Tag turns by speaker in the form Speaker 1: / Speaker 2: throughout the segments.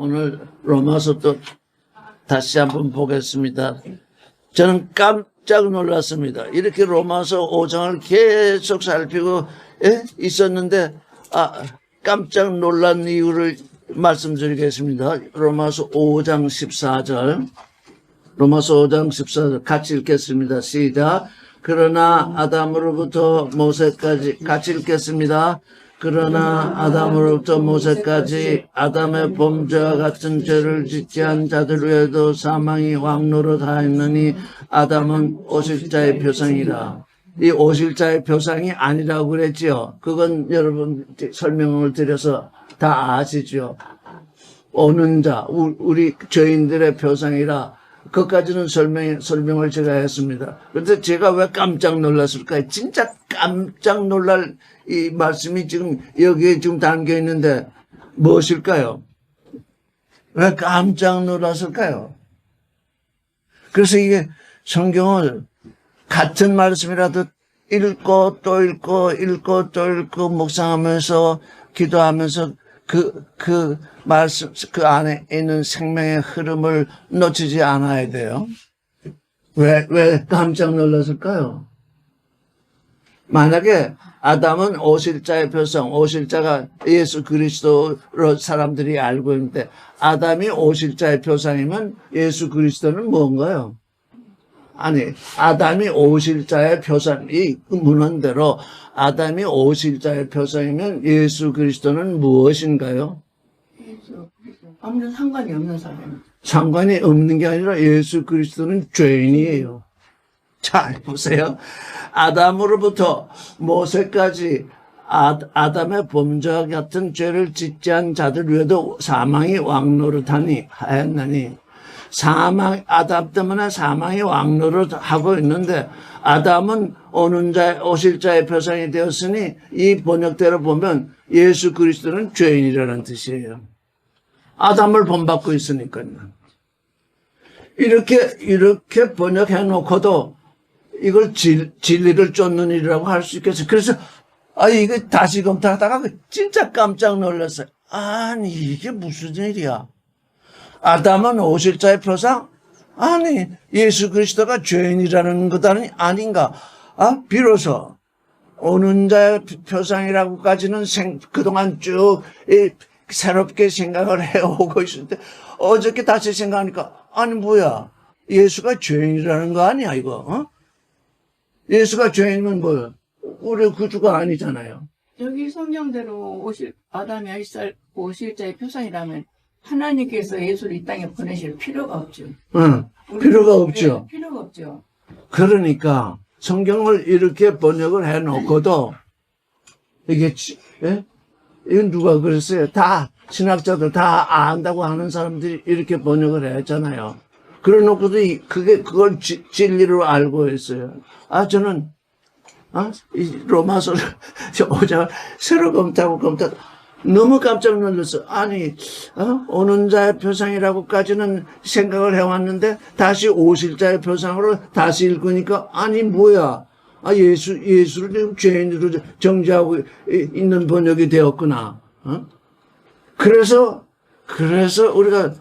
Speaker 1: 오늘 로마서 또 다시 한번 보겠습니다. 저는 깜짝 놀랐습니다. 이렇게 로마서 5장을 계속 살피고 있었는데 깜짝 놀란 이유를 말씀드리겠습니다. 로마서 5장 14절. 로마서 5장 14절 같이 읽겠습니다. 시작. 그러나 아담으로부터 모세까지 같이 읽겠습니다. 그러나 아담으로부터 모세까지 아담의 범죄와 같은 죄를 짓지 않은 자들 외에도 사망이 왕노로 다했느니 아담은 오실자의 표상이라. 이 오실자의 표상이 아니라고 그랬지요. 그건 여러분 설명을 드려서 다 아시죠. 오는 자, 우리 죄인들의 표상이라. 그것까지는 설명을 제가 했습니다. 그런데 제가 왜 깜짝 놀랐을까요? 진짜 깜짝 놀랄 이 말씀이 지금 여기에 지금 담겨 있는데 무엇일까요? 왜 깜짝 놀랐을까요? 그래서 이게 성경을 같은 말씀이라도 읽고 또 읽고 또 읽고 묵상하면서 기도하면서 그 말씀, 그 안에 있는 생명의 흐름을 놓치지 않아야 돼요. 왜 깜짝 놀랐을까요? 만약에 아담은 오실자의 표상, 오실자가 예수 그리스도로 사람들이 알고 있는데 아담이 오실자의 표상이면 예수 그리스도는 뭔가요? 아니, 아담이 오실자의 표상, 이 문헌대로 아담이 오실자의 표상이면 예수 그리스도는 무엇인가요?
Speaker 2: 아무런 상관이 없는 사람.
Speaker 1: 상관이 없는 게 아니라 예수 그리스도는 죄인이에요. 자, 보세요. 아담으로부터 모세까지 아담의 범죄와 같은 죄를 짓지 않은 자들 외에도 사망이 왕노릇하니 하였나니 아담 때문에 사망이 왕노릇하고 있는데 아담은 오실 자의 표상이 되었으니 이 번역대로 보면 예수 그리스도는 죄인이라는 뜻이에요. 아담을 본받고 있으니까요. 이렇게 번역해 놓고도 이걸 진리를 쫓는 일이라고 할 수 있겠어요. 그래서 이거 다시 검토하다가 진짜 깜짝 놀랐어요. 아니 이게 무슨 일이야. 아담은 오실 자의 표상? 아니 예수 그리스도가 죄인이라는 것 아닌가. 비로소 오는 자의 표상이라고까지는 그동안 쭉 새롭게 생각을 해오고 있었는데 어저께 다시 생각하니까 아니 뭐야 예수가 죄인이라는 거 아니야 이거. 예수가 죄인은 뭐야? 우리 구주가 아니잖아요.
Speaker 2: 여기 성경대로 아담이 오실 자의 표상이라면 하나님께서 예수를 이 땅에 보내실 필요가 없죠.
Speaker 1: 필요가 없죠.
Speaker 2: 네, 필요가 없죠.
Speaker 1: 그러니까 성경을 이렇게 번역을 해놓고도 이게 이건 누가 그랬어요? 다 신학자들 다 안다고 하는 사람들이 이렇게 번역을 했잖아요. 그래놓고도 그걸 진리로 알고 있어요. 저는 이 로마서를 5장을 새로 검토하고 너무 깜짝 놀랐어. 아니 오는 자의 표상이라고까지는 생각을 해왔는데 다시 오실 자의 표상으로 다시 읽으니까 아니 뭐야. 예수를 지금 죄인으로 정죄하고 있는 번역이 되었구나. 그래서 우리가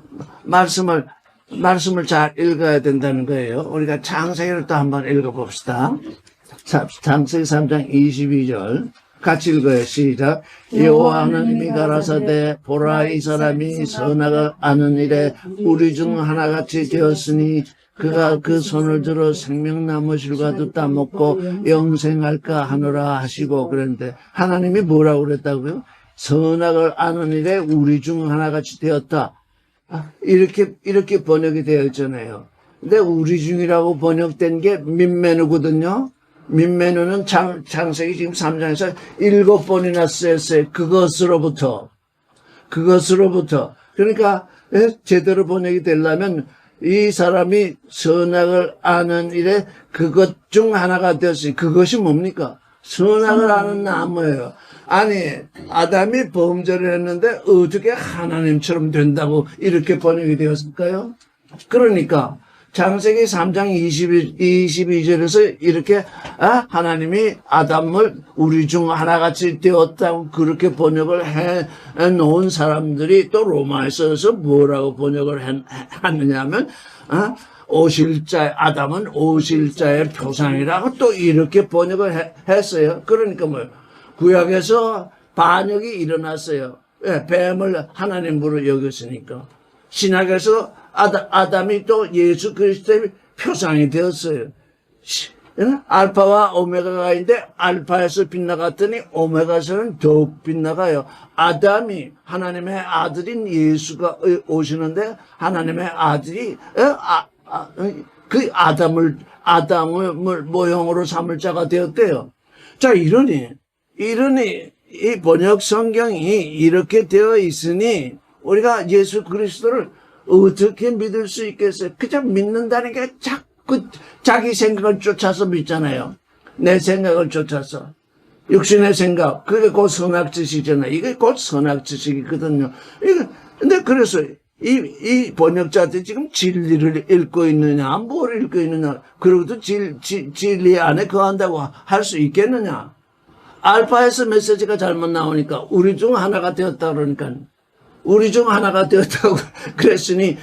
Speaker 1: 말씀을 잘 읽어야 된다는 거예요. 우리가 창세기를 또 한번 읽어봅시다. 창세기 3장 22절. 같이 읽어요. 시작. 여호와는 미가라사대 보라 이 사람이 선악을 아는 일에 우리 중 하나같이 되었으니 그가 그 손을 들어 생명나무 실과도 따먹고 영생할까 하노라 하시고 그랬는데 하나님이 뭐라고 그랬다고요? 선악을 아는 일에 우리 중 하나같이 되었다. 이렇게 번역이 되어 있잖아요. 근데 우리 중이라고 번역된 게 민메누거든요. 민메누는 창세기 지금 3장에서 7번이나 쓰였어요. 그것으로부터. 그러니까 제대로 번역이 되려면 이 사람이 선악을 아는 일에 그것 중 하나가 되었으니 그것이 뭡니까? 선악을 아는 나무예요. 아니 아담이 범죄를 했는데 어떻게 하나님처럼 된다고 이렇게 번역이 되었을까요? 그러니까 창세기 3장 22절에서 이렇게 하나님이 아담을 우리 중 하나같이 되었다고 그렇게 번역을 해 놓은 사람들이 또 로마에서 뭐라고 번역을 했느냐 하면 아담은 오실자의 표상이라고 또 이렇게 번역을 했어요. 그러니까 구약에서 반역이 일어났어요. 뱀을 하나님으로 여겼으니까. 신약에서 아담이 또 예수 그리스도의 표상이 되었어요. 알파와 오메가가 있는데 알파에서 빛나갔더니 오메가에서는 더욱 빛나가요. 아담이 하나님의 아들인 예수가 오시는데 하나님의 아들이 그 아담을 모형으로 삼을 자가 되었대요. 자, 이러니 이 번역 성경이 이렇게 되어 있으니 우리가 예수 그리스도를 어떻게 믿을 수 있겠어요? 그냥 믿는다는 게 자꾸 자기 생각을 쫓아서 믿잖아요. 내 생각을 쫓아서. 육신의 생각, 그게 곧 선악지식이잖아요. 이게 곧 선악지식이거든요. 근데 그래서 이 번역자들이 지금 진리를 읽고 있느냐, 뭘 읽고 있느냐, 그러고도 진리 안에 거한다고 할 수 있겠느냐? 알파에서 메시지가 잘못 나오니까 우리 중 하나가 되었다 그러니까 우리 중 하나가 되었다고 그랬으니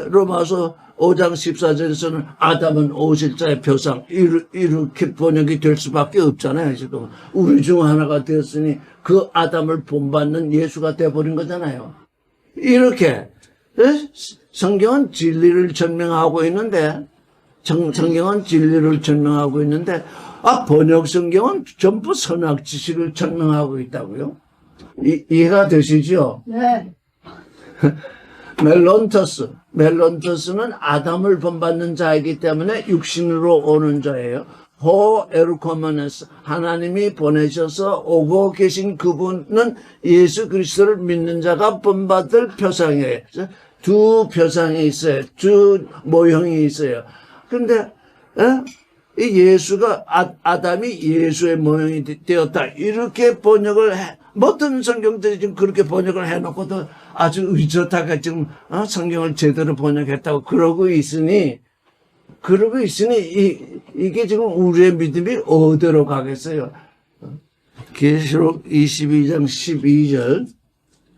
Speaker 1: 로마서 5장 14절에서는 아담은 오실자의 표상 이렇게 번역이 될 수밖에 없잖아요. 지금 우리 중 하나가 되었으니 그 아담을 본받는 예수가 되어버린 거잖아요. 이렇게 성경은 진리를 증명하고 있는데 번역 성경은 전부 선악 지식을 증명하고 있다고요? 이해가 되시죠?
Speaker 2: 네.
Speaker 1: 멜론토스는 아담을 본받는 자이기 때문에 육신으로 오는 자예요. 호 에르코메네스, 하나님이 보내셔서 오고 계신 그분은 예수 그리스도를 믿는 자가 본받을 표상이에요. 두 표상이 있어요. 두 모형이 있어요. 그런데 이 예수가 아담이 예수의 모형이 되었다. 이렇게 번역을 어떤 성경들이 지금 그렇게 번역을 해놓고도 아주 의젓하게 지금 성경을 제대로 번역했다고 그러고 있으니 이게 지금 우리의 믿음이 어디로 가겠어요? 계시록 22장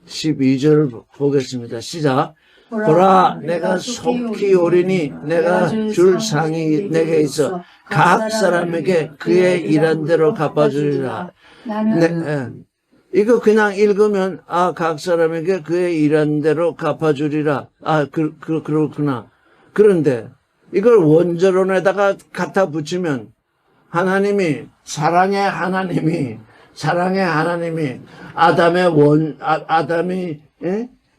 Speaker 1: 12절을 보겠습니다. 시작. 보라, 내가 속히 오리니 내가 줄 상이 내게 있어 각 사람에게 그의 일한 대로 갚아주리라. 이거 그냥 읽으면 각 사람에게 그의 일한 대로 갚아주리라. 그렇구나. 그런데 이걸 원저론에다가 갖다 붙이면 사랑의 하나님이 아담이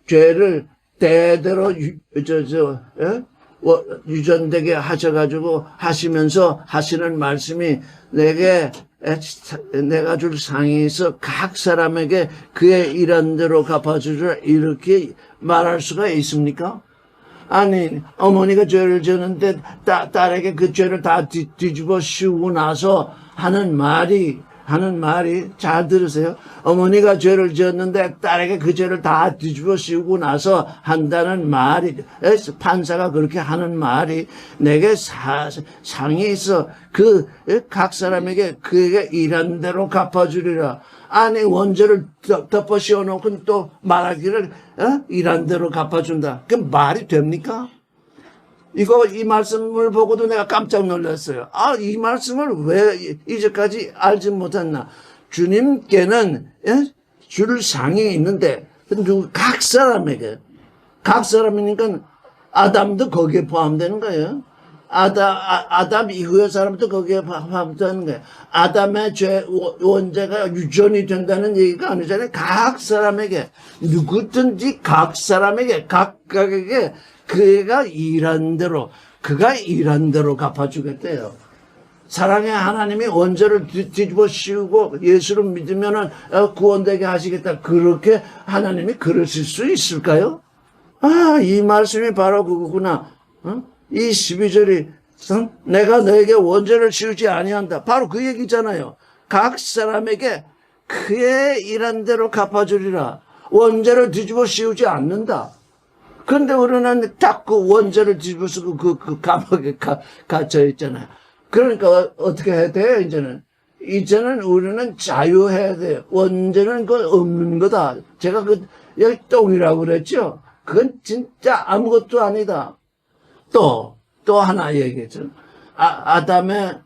Speaker 1: 죄를 대대로 유전되게 하시면서 하시는 말씀이 내가 줄 상이 있어 각 사람에게 그의 일한 대로 갚아주리라. 이렇게 말할 수가 있습니까? 아니, 어머니가 죄를 지었는데 딸에게 그 죄를 다 뒤집어 씌우고 나서 하는 말이 잘 들으세요. 어머니가 죄를 지었는데 딸에게 그 죄를 다 뒤집어 씌우고 나서 한다는 말이, 판사가 그렇게 하는 말이 내게 상이 있어 각 사람에게 그에게 일한 대로 갚아주리라. 아니, 원죄를 덮어 씌워놓고 또 말하기를 일한 대로 갚아준다. 그 말이 됩니까? 이 말씀을 보고도 내가 깜짝 놀랐어요. 이 말씀을 왜 이제까지 알지 못했나? 주님께는 줄 상이 있는데 각 사람이니까 아담도 거기에 포함되는 거예요. 아담 이후의 사람도 거기에 포함되는 거예요. 아담의 죄 원죄가 유전이 된다는 얘기가 아니잖아요. 각 사람에게 누구든지 각각에게 그가 일한 대로 갚아주겠대요. 사랑의 하나님이 원죄를 뒤집어 씌우고 예수를 믿으면은 구원되게 하시겠다. 그렇게 하나님이 그러실 수 있을까요? 이 말씀이 바로 그거구나. 이 12절이 내가 너에게 원죄를 씌우지 아니한다. 바로 그 얘기잖아요. 각 사람에게 그의 일한 대로 갚아주리라. 원죄를 뒤집어 씌우지 않는다. 그런데 우리는 자꾸 원죄를 뒤집어쓰고 그 감옥에 갇혀 있잖아요. 그러니까 어떻게 해야 돼요, 이제는 우리는 자유해야 돼요. 원죄는 그 없는 거다. 제가 여기 똥이라고 그랬죠? 그건 진짜 아무것도 아니다. 또 하나 얘기했죠. 아담의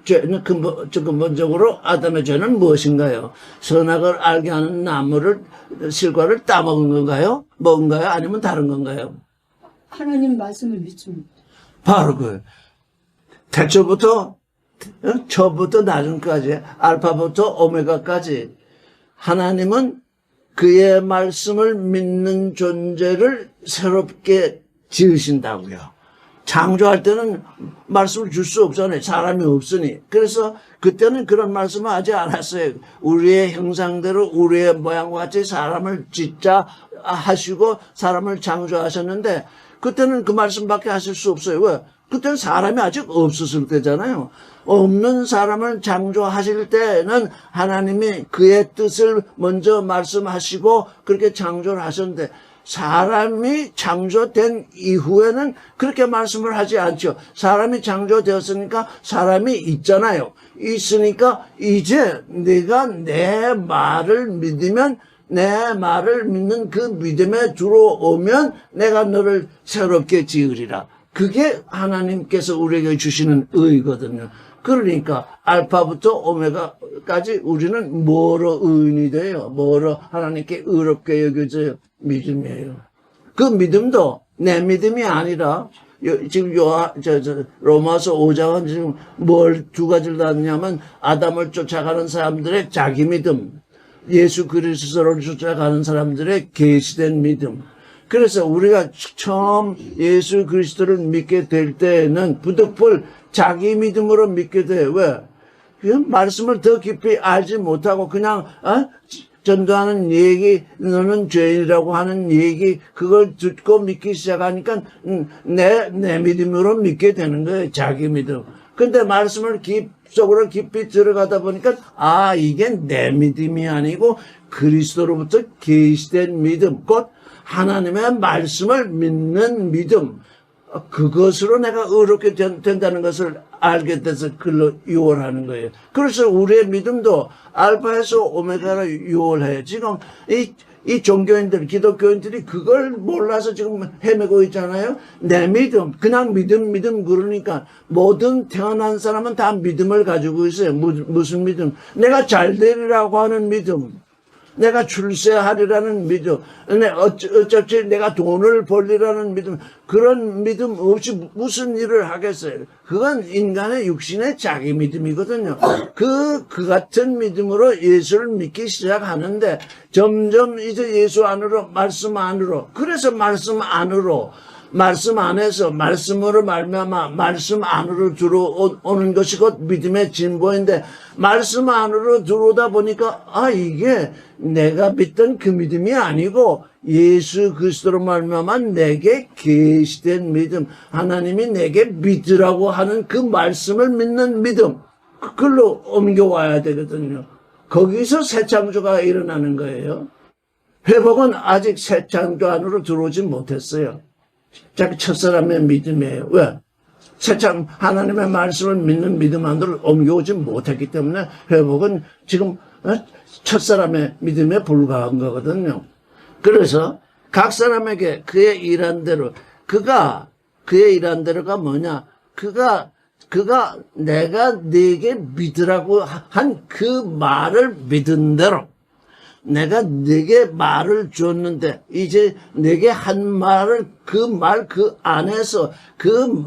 Speaker 1: 죄는 근본적으로 아담의 죄는 무엇인가요? 선악을 알게 하는 나무를, 실과를 따먹은 건가요? 먹은가요? 아니면 다른 건가요?
Speaker 3: 하나님 말씀을 믿습니다.
Speaker 1: 바로 그거예요. 태초부터, 처부터 나중까지, 알파부터 오메가까지, 하나님은 그의 말씀을 믿는 존재를 새롭게 지으신다고요. 창조할 때는 말씀을 줄 수 없잖아요. 사람이 없으니. 그래서 그때는 그런 말씀을 하지 않았어요. 우리의 형상대로 우리의 모양과 같이 사람을 짓자 하시고 사람을 창조하셨는데 그때는 그 말씀밖에 하실 수 없어요. 왜? 그때는 사람이 아직 없었을 때잖아요. 없는 사람을 창조하실 때는 하나님이 그의 뜻을 먼저 말씀하시고 그렇게 창조를 하셨는데 사람이 창조된 이후에는 그렇게 말씀을 하지 않죠. 사람이 창조되었으니까 사람이 있잖아요. 있으니까 이제 네가 내 말을 믿으면 내 말을 믿는 그 믿음에 들어오면 내가 너를 새롭게 지으리라. 그게 하나님께서 우리에게 주시는 의거든요. 그러니까 알파부터 오메가까지 우리는 뭐로 의인이 돼요? 뭐로 하나님께 의롭게 여겨져요? 믿음이에요. 그 믿음도 내 믿음이 아니라 지금 로마서 5장은 지금 뭘 두 가지를 다느냐면 아담을 쫓아가는 사람들의 자기 믿음, 예수 그리스도를 쫓아가는 사람들의 계시된 믿음. 그래서 우리가 처음 예수 그리스도를 믿게 될 때는 부득불 자기 믿음으로 믿게 돼요. 왜? 그 말씀을 더 깊이 알지 못하고 그냥 전도하는 얘기, 너는 죄인이라고 하는 얘기, 그걸 듣고 믿기 시작하니까 내 믿음으로 믿게 되는 거예요. 자기 믿음. 근데 말씀을 속으로 깊이 들어가다 보니까 이게 내 믿음이 아니고 그리스도로부터 계시된 믿음, 곧 하나님의 말씀을 믿는 믿음, 그것으로 내가 의롭게 된다는 것을 알게 돼서 그걸로 유월하는 거예요. 그래서 우리의 믿음도 알파에서 오메가로 유월해요. 지금 이 종교인들, 기독교인들이 그걸 몰라서 지금 헤매고 있잖아요. 내 믿음, 그냥 믿음 그러니까 모든 태어난 사람은 다 믿음을 가지고 있어요. 무슨 믿음? 내가 잘 되리라고 하는 믿음. 내가 출세하리라는 믿음, 어차피 내가 돈을 벌리라는 믿음, 그런 믿음 없이 무슨 일을 하겠어요? 그건 인간의 육신의 자기 믿음이거든요. 그 같은 믿음으로 예수를 믿기 시작하는데 점점 이제 예수 안으로, 말씀 안으로, 그래서 말씀 안에서 말씀으로 말미암아 말씀 안으로 들어오는 것이 곧 믿음의 진보인데 말씀 안으로 들어오다 보니까 이게 내가 믿던 그 믿음이 아니고 예수 그리스도로 말미암아 내게 계시된 믿음, 하나님이 내게 믿으라고 하는 그 말씀을 믿는 믿음, 그걸로 옮겨와야 되거든요. 거기서 새 창조가 일어나는 거예요. 회복은 아직 새 창조 안으로 들어오지 못했어요. 자기 첫사람의 믿음이에요. 왜? 하나님의 말씀을 믿는 믿음 안으로 옮겨오지 못했기 때문에 회복은 지금 첫사람의 믿음에 불과한 거거든요. 그래서 각 사람에게 그의 일한 대로, 그의 일한 대로가 뭐냐? 그가 내가 네게 믿으라고 한 그 말을 믿은 대로, 내가 네게 말을 줬는데 이제 내게 한 말을 그 안에서 그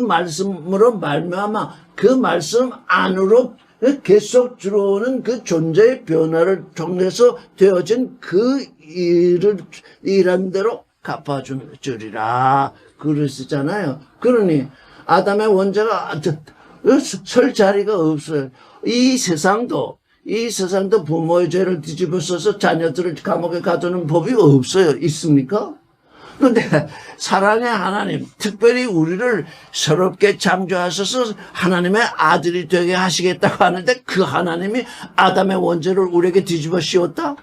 Speaker 1: 말씀으로 말미암아 그 말씀 안으로 계속 들어오는 그 존재의 변화를 통해서 되어진 그 일을 일한 대로 갚아주리라 그랬었잖아요. 그러니 아담의 원죄가 설 자리가 없어요. 이 세상도 부모의 죄를 뒤집어 써서 자녀들을 감옥에 가두는 법이 없어요. 있습니까? 그런데 사랑의 하나님, 특별히 우리를 새롭게 창조하셔서 하나님의 아들이 되게 하시겠다고 하는데 그 하나님이 아담의 원죄를 우리에게 뒤집어 씌웠다?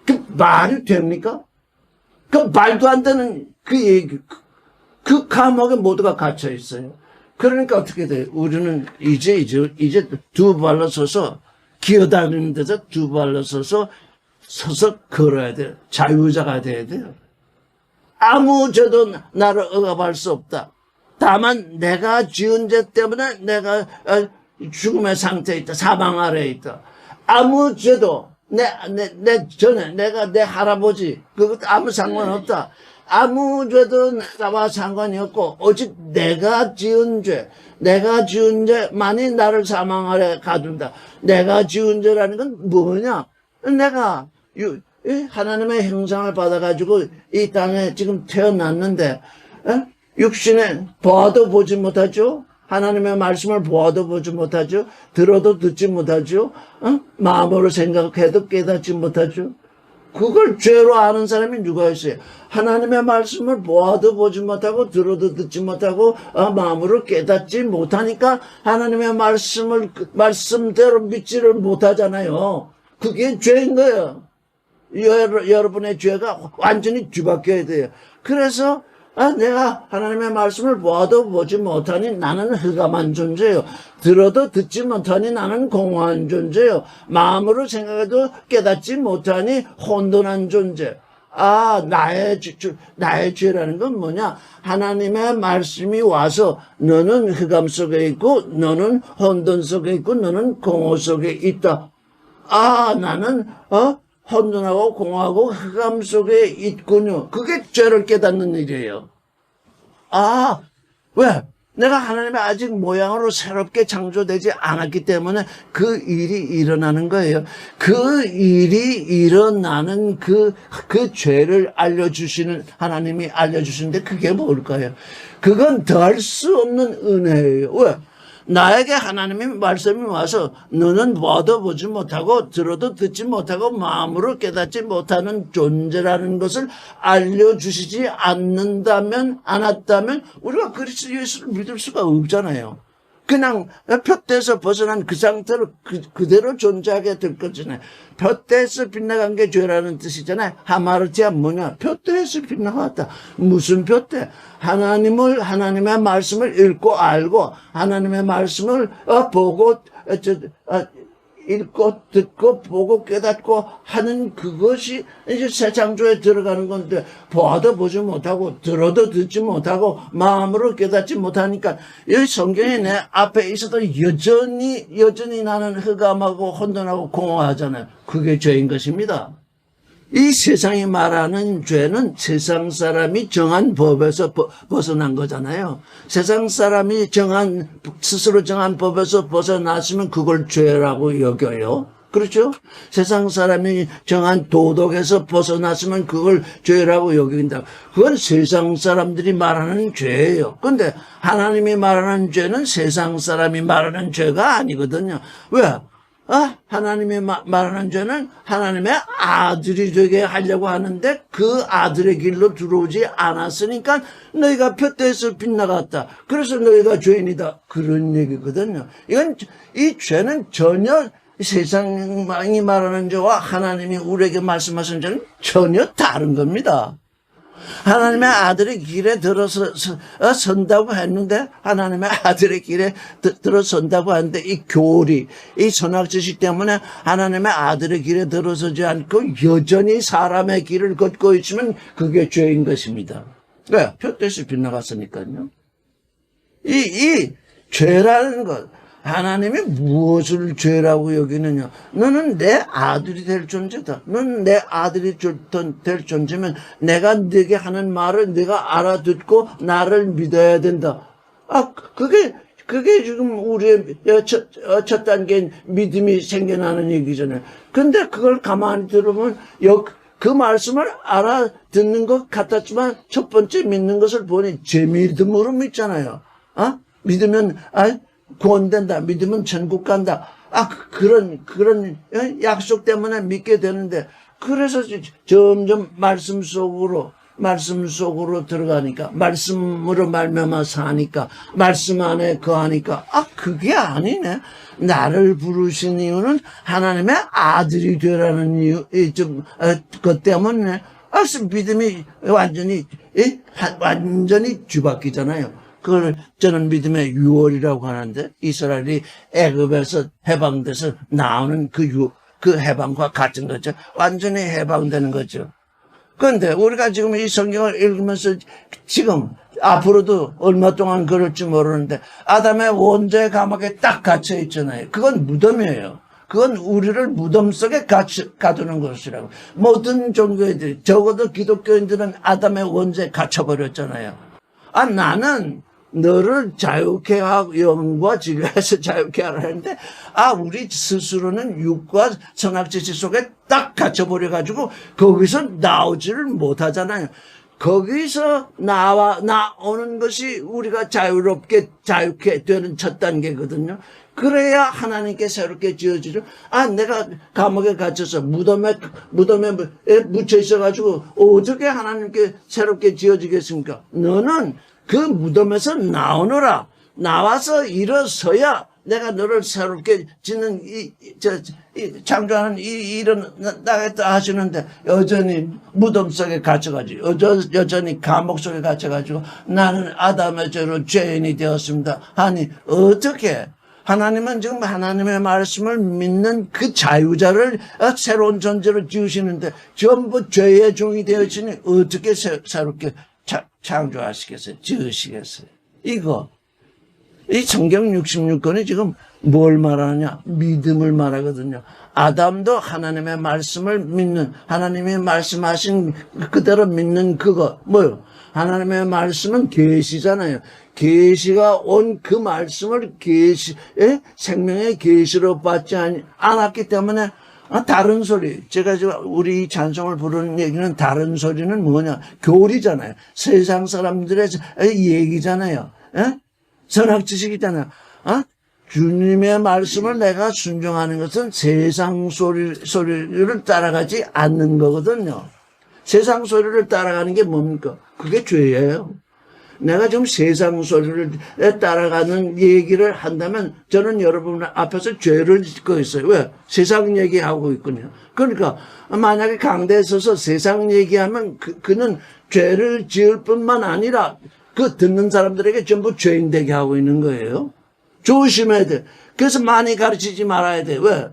Speaker 1: 그 말이 됩니까? 그 말도 안 되는 그 얘기, 그 감옥에 모두가 갇혀 있어요. 그러니까 어떻게 돼요? 우리는 이제 두 발로 서서 기어다니는 데서 두 발로 서서 걸어야 돼요. 자유자가 돼야 돼요. 아무 죄도 나를 억압할 수 없다. 다만 내가 지은 죄 때문에 내가 죽음의 상태에 있다. 사망 아래에 있다. 아무 죄도 내 전에 내 할아버지 그것도 아무 상관없다. 아무 죄도 나와 상관이 없고 오직 내가 지은 죄만이 나를 사망 아래 가둔다. 내가 지은 죄라는 건 뭐냐? 내가 하나님의 형상을 받아가지고 이 땅에 지금 태어났는데 육신에 보아도 보지 못하죠. 하나님의 말씀을 보아도 보지 못하죠. 들어도 듣지 못하죠. 마음으로 생각해도 깨닫지 못하죠. 그걸 죄로 아는 사람이 누가 있어요? 하나님의 말씀을 보아도 보지 못하고 들어도 듣지 못하고 마음으로 깨닫지 못하니까 하나님의 말씀대로 믿지를 못하잖아요. 그게 죄인 거예요. 여러분의 죄가 완전히 뒤바뀌어야 돼요. 그래서 내가 하나님의 말씀을 보아도 보지 못하니 나는 흑암한 존재요. 들어도 듣지 못하니 나는 공허한 존재요. 마음으로 생각해도 깨닫지 못하니 혼돈한 존재. 나의 죄라는 건 뭐냐? 하나님의 말씀이 와서 너는 흑암 속에 있고 너는 혼돈 속에 있고 너는 공허 속에 있다. 나는 혼돈하고 공허하고 흑암 속에 있군요. 그게 죄를 깨닫는 일이에요. 왜? 내가 하나님의 아직 모양으로 새롭게 창조되지 않았기 때문에 그 일이 일어나는 거예요. 그 일이 일어나는 그 죄를 알려주시는, 하나님이 알려주시는데 그게 뭘까요? 그건 더할 수 없는 은혜예요. 왜? 나에게 하나님의 말씀이 와서 너는 봐도 보지 못하고 들어도 듣지 못하고 마음으로 깨닫지 못하는 존재라는 것을 알려주시지 않았다면 우리가 그리스도 예수를 믿을 수가 없잖아요. 그냥 푯대에서 벗어난 그 상태로 그대로 존재하게 될 거잖아요. 푯대에서 빗나간 게 죄라는 뜻이잖아요. 하마르티아 뭐냐? 푯대에서 빗나갔다. 무슨 푯대? 하나님의 말씀을 읽고 알고 하나님의 말씀을 보고 읽고 듣고 보고 깨닫고 하는 그것이 이제 새 창조에 들어가는 건데 보아도 보지 못하고 들어도 듣지 못하고 마음으로 깨닫지 못하니까 이 성경에 내 앞에 있어도 여전히 나는 흑암하고 혼돈하고 공허하잖아요. 그게 죄인 것입니다. 이 세상이 말하는 죄는 세상 사람이 정한 법에서 벗어난 거잖아요. 세상 사람이 스스로 정한 법에서 벗어났으면 그걸 죄라고 여겨요. 그렇죠? 세상 사람이 정한 도덕에서 벗어났으면 그걸 죄라고 여긴다. 그건 세상 사람들이 말하는 죄예요. 그런데 하나님이 말하는 죄는 세상 사람이 말하는 죄가 아니거든요. 왜? 하나님이 말하는 죄는 하나님의 아들이 되게 하려고 하는데 그 아들의 길로 들어오지 않았으니까 너희가 푯대에서 빗나갔다. 그래서 너희가 죄인이다. 그런 얘기거든요. 이 죄는 전혀 세상이 말하는 죄와 하나님이 우리에게 말씀하신 죄는 전혀 다른 겁니다. 하나님의 아들의 길에 선다고 했는데 하나님의 아들의 길에 들어선다고 하는데 이 교리, 이 선악지식 때문에 하나님의 아들의 길에 들어서지 않고 여전히 사람의 길을 걷고 있으면 그게 죄인 것입니다. 왜? 푯대에서 빗나갔으니까요. 이 죄라는 것, 하나님이 무엇을 죄라고 여기느냐? 너는 내 아들이 될 존재다. 너는 내 아들이 될 존재면 내가 네게 하는 말을 네가 알아듣고 나를 믿어야 된다. 그게 지금 우리의 첫 단계인 믿음이 생겨나는 얘기잖아요. 근데 그걸 가만히 들으면 그 말씀을 알아듣는 것 같았지만 첫 번째 믿는 것을 보니 제 믿음으로 믿잖아요. 믿으면 구원된다. 믿으면 천국 간다. 그런 약속 때문에 믿게 되는데, 그래서 점점 말씀 속으로 들어가니까, 말씀으로 말미암아 사니까, 말씀 안에 거하니까, 그게 아니네. 나를 부르신 이유는 하나님의 아들이 되라는 이유, 것 때문에, 믿음이 완전히 뒤바뀌잖아요. 그걸 저는 믿음의 유월이라고 하는데, 이스라엘이 애굽에서 해방돼서 나오는 그 해방과 같은 거죠. 완전히 해방되는 거죠. 그런데 우리가 지금 이 성경을 읽으면서 지금 앞으로도 얼마 동안 그럴지 모르는데 아담의 원죄 감옥에 딱 갇혀 있잖아요. 그건 무덤이에요. 그건 우리를 무덤 속에 가두는 것이라고. 모든 종교인들이, 적어도 기독교인들은 아담의 원죄에 갇혀버렸잖아요. 나는 너를 자유케 하고 영과 진리에서 자유케 하라는데 우리 스스로는 육과 선악지시 속에 딱 갇혀버려가지고 거기서 나오지를 못하잖아요. 거기서 나오는 것이 우리가 자유케 되는 첫 단계거든요. 그래야 하나님께 새롭게 지어지죠. 내가 감옥에 갇혀서 무덤에 묻혀 있어가지고 어떻게 하나님께 새롭게 지어지겠습니까? 너는 그 무덤에서 나오너라. 나와서 일어서야 내가 너를 새롭게 짓는 창조하는 일은 나겠다 하시는데 여전히 무덤 속에 갇혀가지고 여전히 감옥 속에 갇혀가지고 나는 아담의 죄로 죄인이 되었습니다. 아니 어떻게 하나님은 지금 하나님의 말씀을 믿는 그 자유자를 새로운 존재로 지으시는데 전부 죄의 종이 되어지니 어떻게 새롭게 창조하시겠어요? 지으시겠어요? 이 성경 66권이 지금 뭘 말하느냐? 믿음을 말하거든요. 아담도 하나님의 말씀을 믿는, 하나님이 말씀하신 그대로 믿는 그거, 뭐요? 하나님의 말씀은 계시잖아요. 계시가 온 그 말씀을 생명의 계시로 받지 않았기 때문에 다른 소리. 제가 우리 찬송을 부르는 얘기는 다른 소리는 뭐냐? 교리잖아요. 세상 사람들의 얘기잖아요. 선악지식이잖아요. 주님의 말씀을 내가 순종하는 것은 세상 소리를 따라가지 않는 거거든요. 세상 소리를 따라가는 게 뭡니까? 그게 죄예요. 내가 지금 세상 소리를 따라가는 얘기를 한다면 저는 여러분 앞에서 죄를 짓고 있어요. 왜? 세상 얘기하고 있군요. 그러니까 만약에 강대에 서서 세상 얘기하면 그는 죄를 지을 뿐만 아니라 그 듣는 사람들에게 전부 죄인 되게 하고 있는 거예요. 조심해야 돼. 그래서 많이 가르치지 말아야 돼. 왜?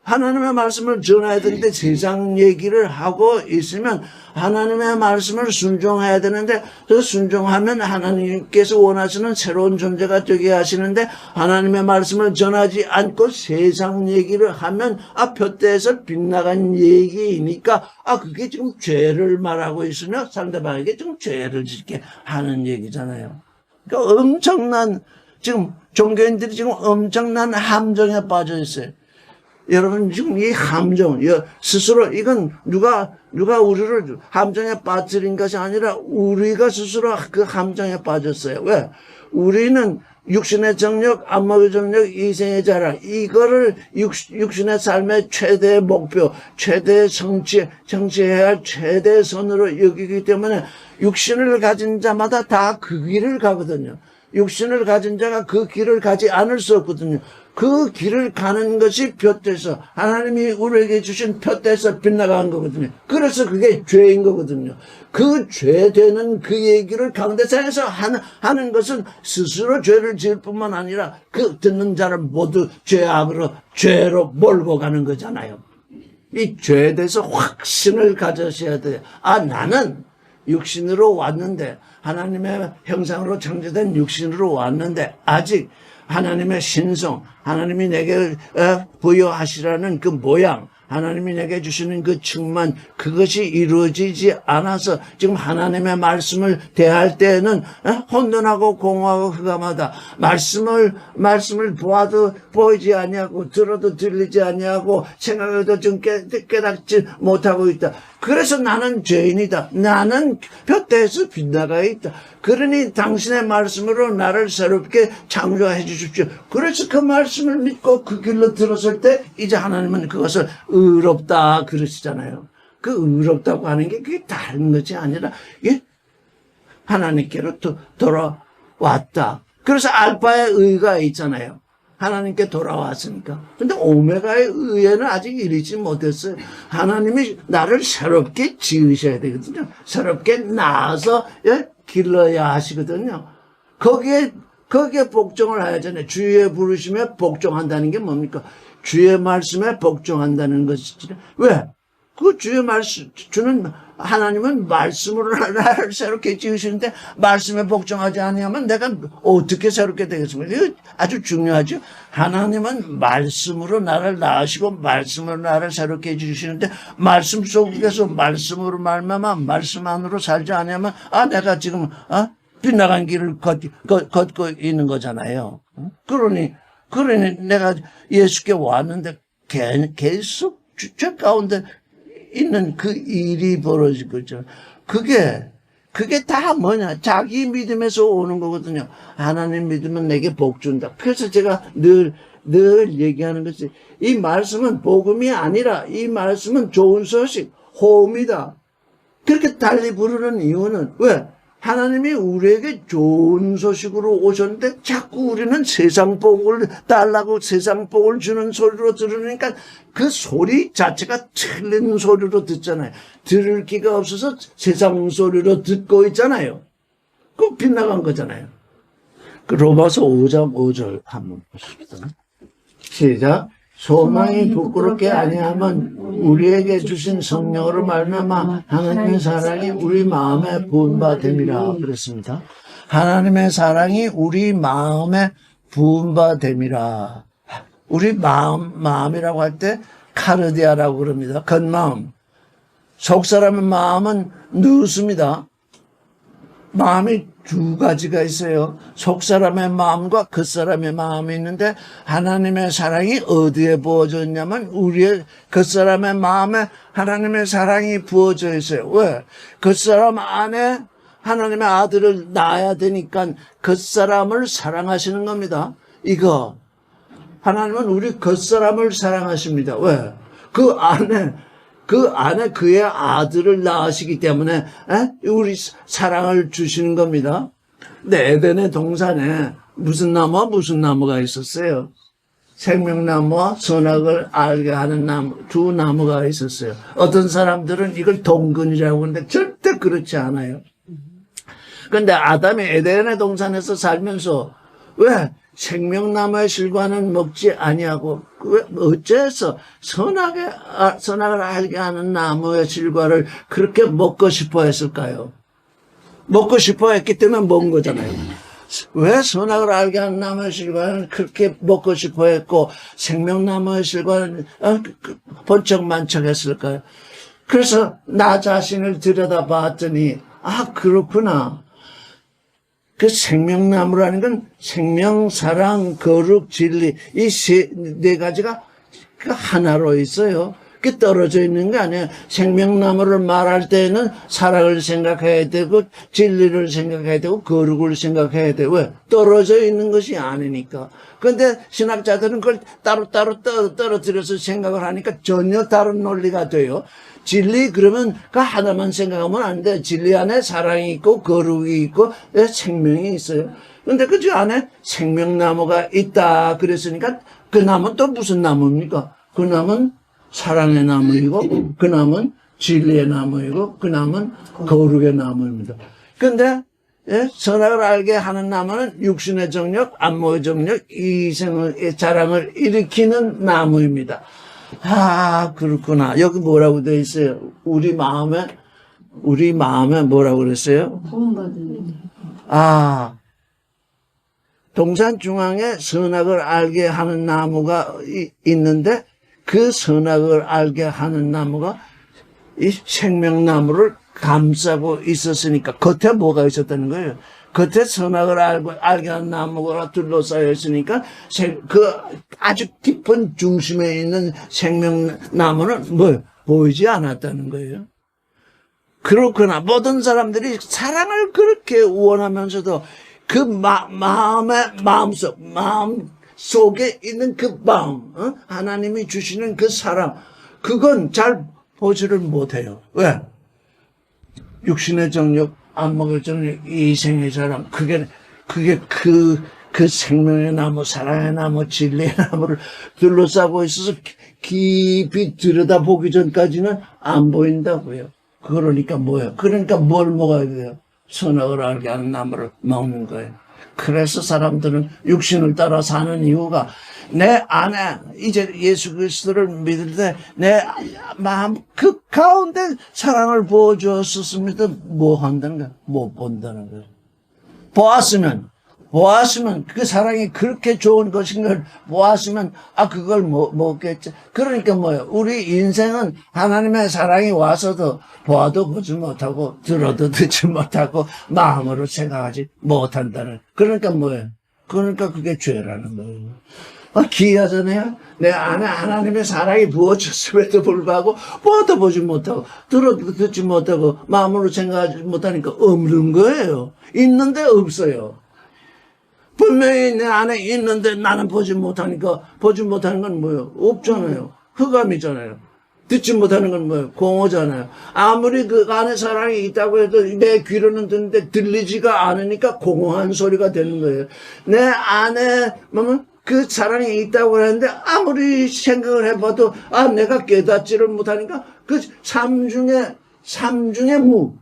Speaker 1: 하나님의 말씀을 전해야 되는데 세상 얘기를 하고 있으면 하나님의 말씀을 순종해야 되는데 그 순종하면 하나님께서 원하시는 새로운 존재가 되게 하시는데 하나님의 말씀을 전하지 않고 세상 얘기를 하면 푯대에서 빗나간 얘기이니까 그게 지금 죄를 말하고 있으며 상대방에게 지금 죄를 짓게 하는 얘기잖아요. 그러니까 엄청난 지금 종교인들이 지금 엄청난 함정에 빠져 있어요. 여러분 지금 이 함정 스스로 이건 누가 우리를 함정에 빠뜨린 것이 아니라 우리가 스스로 그 함정에 빠졌어요. 왜? 우리는 육신의 정력, 안목의 정력, 이생의 자랑 이거를 육신의 삶의 최대 목표, 최대 성취해야 할 최대 선으로 여기기 때문에 육신을 가진 자마다 다 그 길을 가거든요. 육신을 가진 자가 그 길을 가지 않을 수 없거든요. 그 길을 가는 것이 푯대에서 하나님이 우리에게 주신 푯대에서 빗나간 거거든요. 그래서 그게 죄인 거거든요. 그 죄되는 그 얘기를 강대상에서 하는 것은 스스로 죄를 지을 뿐만 아니라 그 듣는 자를 모두 죄로 몰고 가는 거잖아요. 이 죄에 대해서 확신을 가져셔야 돼요. 나는 육신으로 왔는데 하나님의 형상으로 창조된 육신으로 왔는데 아직 하나님의 신성, 하나님이 내게 부여하시라는 그 모양, 하나님이 내게 주시는 그 충만, 그것이 이루어지지 않아서 지금 하나님의 말씀을 대할 때에는 혼돈하고 공허하고 흑암하다. 말씀을 보아도 보이지 아니하고 들어도 들리지 아니하고 생각해도 좀 깨닫지 못하고 있다. 그래서 나는 죄인이다. 나는 푯대에서 빗나가 있다. 그러니 당신의 말씀으로 나를 새롭게 창조해 주십시오. 그래서 그 말씀을 믿고 그 길로 들었을 때 이제 하나님은 그것을 의롭다 그러시잖아요. 그 의롭다고 하는 게 그게 다른 것이 아니라 이게 하나님께로 돌아왔다. 그래서 알파의 의가 있잖아요. 하나님께 돌아왔으니까. 근데 오메가의 의에는 아직 이르지 못했어요. 하나님이 나를 새롭게 지으셔야 되거든요. 새롭게 낳아서 길러야 하시거든요. 거기에 복종을 하잖아요. 주의 부르심에 복종한다는 게 뭡니까? 주의 말씀에 복종한다는 것이지. 왜? 그 주의 말씀, 하나님은 말씀으로 나를 새롭게 지으시는데 말씀에 복종하지 않으면 내가 어떻게 새롭게 되겠습니까? 이거 아주 중요하죠. 하나님은 말씀으로 나를 낳으시고 말씀으로 나를 새롭게 해주시는데 말씀 속에서 말씀으로 말미암아 말씀 안으로 살지 않으면 내가 지금 빗나간 길을 걷고 있는 거잖아요. 그러니 내가 예수께 왔는데 계속 죄 가운데 있는 그 일이 벌어질 거죠. 그게 다 뭐냐? 자기 믿음에서 오는 거거든요. 하나님 믿으면 내게 복 준다. 그래서 제가 늘 얘기하는 것이 이 말씀은 복음이 아니라 이 말씀은 좋은 소식, 호흡이다. 그렇게 달리 부르는 이유는 왜? 하나님이 우리에게 좋은 소식으로 오셨는데 자꾸 우리는 세상 복을 달라고 세상 복을 주는 소리로 들으니까 그 소리 자체가 틀린 소리로 듣잖아요. 들을 기가 없어서 세상 소리로 듣고 있잖아요. 그거 빗나간 거잖아요. 그 로마서 5장 5절 한번 보십시다. 시작. 소망이 부끄럽게 아니하면 우리에게 주신 성령으로 말미암아 하나님의 사랑이 우리 마음에 부은 바 됨이라 그랬습니다. 하나님의 사랑이 우리 마음에 부은 바 됨이라. 우리 마음이라고 할 때 카르디아라고 그럽니다. 겉마음. 속 사람의 마음은 누습니다. 마음이 두 가지가 있어요. 속 사람의 마음과 겉 사람의 마음이 있는데 하나님의 사랑이 어디에 부어져 있냐면 우리의 겉 사람의 마음에 하나님의 사랑이 부어져 있어요. 왜? 겉 사람 안에 하나님의 아들을 낳아야 되니까 겉 사람을 사랑하시는 겁니다. 이거 하나님은 우리 겉 사람을 사랑하십니다. 왜? 그 안에 그의 아들을 낳으시기 때문에 우리 사랑을 주시는 겁니다. 근데 에덴의 동산에 무슨 나무가 있었어요? 생명나무와 선악을 알게 하는 나무, 두 나무가 있었어요. 어떤 사람들은 이걸 동근이라고 하는데 절대 그렇지 않아요. 그런데 아담이 에덴의 동산에서 살면서 왜 생명나무의 실과는 먹지 아니하고 왜 어째서 선악을 알게 하는 나무의 실과를 그렇게 먹고 싶어 했을까요? 먹고 싶어 했기 때문에 먹은 거잖아요. 왜 선악을 알게 하는 나무의 실과는 그렇게 먹고 싶어 했고 생명나무의 실과는 번쩍만쩍 했을까요? 그래서 나 자신을 들여다봤더니 그렇구나. 그 생명나무라는 건 생명, 사랑, 거룩, 진리 이 네 가지가 그 하나로 있어요. 그게 떨어져 있는 게 아니에요. 생명나무를 말할 때는 사랑을 생각해야 되고 진리를 생각해야 되고 거룩을 생각해야 돼요. 왜? 떨어져 있는 것이 아니니까. 그런데 신학자들은 그걸 따로따로 떨어뜨려서 생각을 하니까 전혀 다른 논리가 돼요. 진리 그러면 그 하나만 생각하면 안 돼. 진리 안에 사랑이 있고 거룩이 있고 생명이 있어요. 근데 그 안에 생명나무가 있다 그랬으니까 그 나무는 또 무슨 나무입니까? 그 나무는 사랑의 나무이고 그 나무는 진리의 나무이고 그 나무는 거룩의 나무입니다. 근데 선악을 알게 하는 나무는 육신의 정력, 안목의 정력, 이생의 자랑을 일으키는 나무입니다. 그렇구나. 여기 뭐라고 되어 있어요? 우리 마음에 뭐라고 그랬어요?
Speaker 3: 도움받은.
Speaker 1: 동산 중앙에 선악을 알게 하는 나무가 있는데 그 선악을 알게 하는 나무가 이 생명나무를 감싸고 있었으니까 겉에 뭐가 있었다는 거예요? 겉에 선악을 알게 하는 나무가 둘러싸여 있으니까 그 아주 깊은 중심에 있는 생명나무는 보이지 않았다는 거예요. 그렇구나. 모든 사람들이 사랑을 그렇게 원하면서도 그 마음 속에 있는 그 마음, 하나님이 주시는 그 사랑, 그건 잘 보지를 못해요. 왜? 육신의 정력, 안목의 정력, 이생의 사랑, 그게 그 그 생명의 나무, 사랑의 나무, 진리의 나무를 둘러싸고 있어서 깊이 들여다보기 전까지는 안 보인다고요. 그러니까 뭐예요? 그러니까 뭘 먹어야 돼요? 선악을 알게 하는 나무를 먹는 거예요. 그래서 사람들은 육신을 따라 사는 이유가 내 안에 이제 예수 그리스도를 믿을 때 내 마음 그 가운데 사랑을 부어주었었습니다. 뭐 한다는 거야? 못 본다는 거예요. 보았으면 그 사랑이 그렇게 좋은 것인 걸 보았으면 그걸 먹겠지. 그러니까 뭐예요? 우리 인생은 하나님의 사랑이 와서도 보아도 보지 못하고 들어도 듣지 못하고 마음으로 생각하지 못한다는. 그러니까 뭐예요? 그러니까 그게 죄라는 거예요. 기이하잖아요. 내 안에 하나님의 사랑이 부어졌음에도 불구하고 보아도 보지 못하고 들어도 듣지 못하고 마음으로 생각하지 못하니까 없는 거예요. 있는데 없어요. 분명히 내 안에 있는데 나는 보지 못하니까 보지 못하는 건 뭐예요? 없잖아요. 흑암이잖아요. 듣지 못하는 건 뭐예요? 공허잖아요. 아무리 그 안에 사랑이 있다고 해도 내 귀로는 듣는데 들리지가 않으니까 공허한 소리가 되는 거예요. 내 안에 그 사랑이 있다고 하는데 아무리 생각을 해봐도 내가 깨닫지를 못하니까 그 삼중의 무.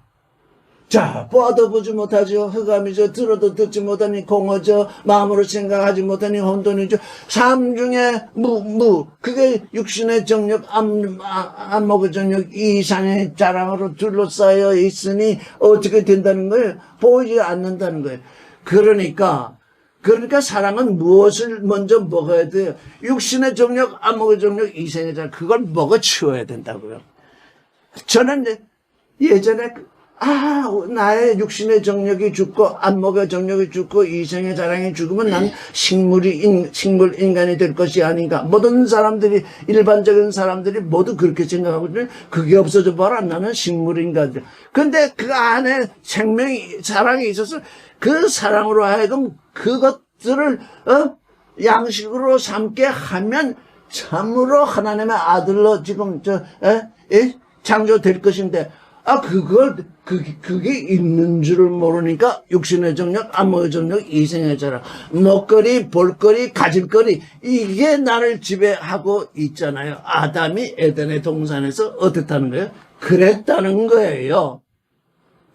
Speaker 1: 자, 보아도 보지 못하죠. 흑암이죠. 들어도 듣지 못하니 공허죠. 마음으로 생각하지 못하니 혼돈이죠. 삼중의 무. 그게 육신의 정력, 안목의 정력, 이상의 자랑으로 둘러싸여 있으니 어떻게 된다는 거예요? 보이지 않는다는 거예요. 그러니까 사랑은 무엇을 먼저 먹어야 돼요? 육신의 정력, 안목의 정력, 이생의 자랑. 그걸 먹어 치워야 된다고요. 저는 예전에 나의 육신의 정력이 죽고 안목의 정력이 죽고 이생의 자랑이 죽으면 난 식물 인간이 될 것이 아닌가. 모든 사람들이 일반적인 사람들이 모두 그렇게 생각하거든요. 그게 없어져 봐라. 나는 식물 인간들. 근데 그 안에 사랑이 있어서 그 사랑으로 하여금 그것들을 양식으로 삼게 하면 참으로 하나님의 아들로 지금 창조될 것인데 그게 있는 줄을 모르니까 육신의 정력, 안목의 정력, 이생의 자랑, 먹거리, 볼거리, 가질거리, 이게 나를 지배하고 있잖아요. 아담이 에덴의 동산에서 어땠다는 거예요? 그랬다는 거예요.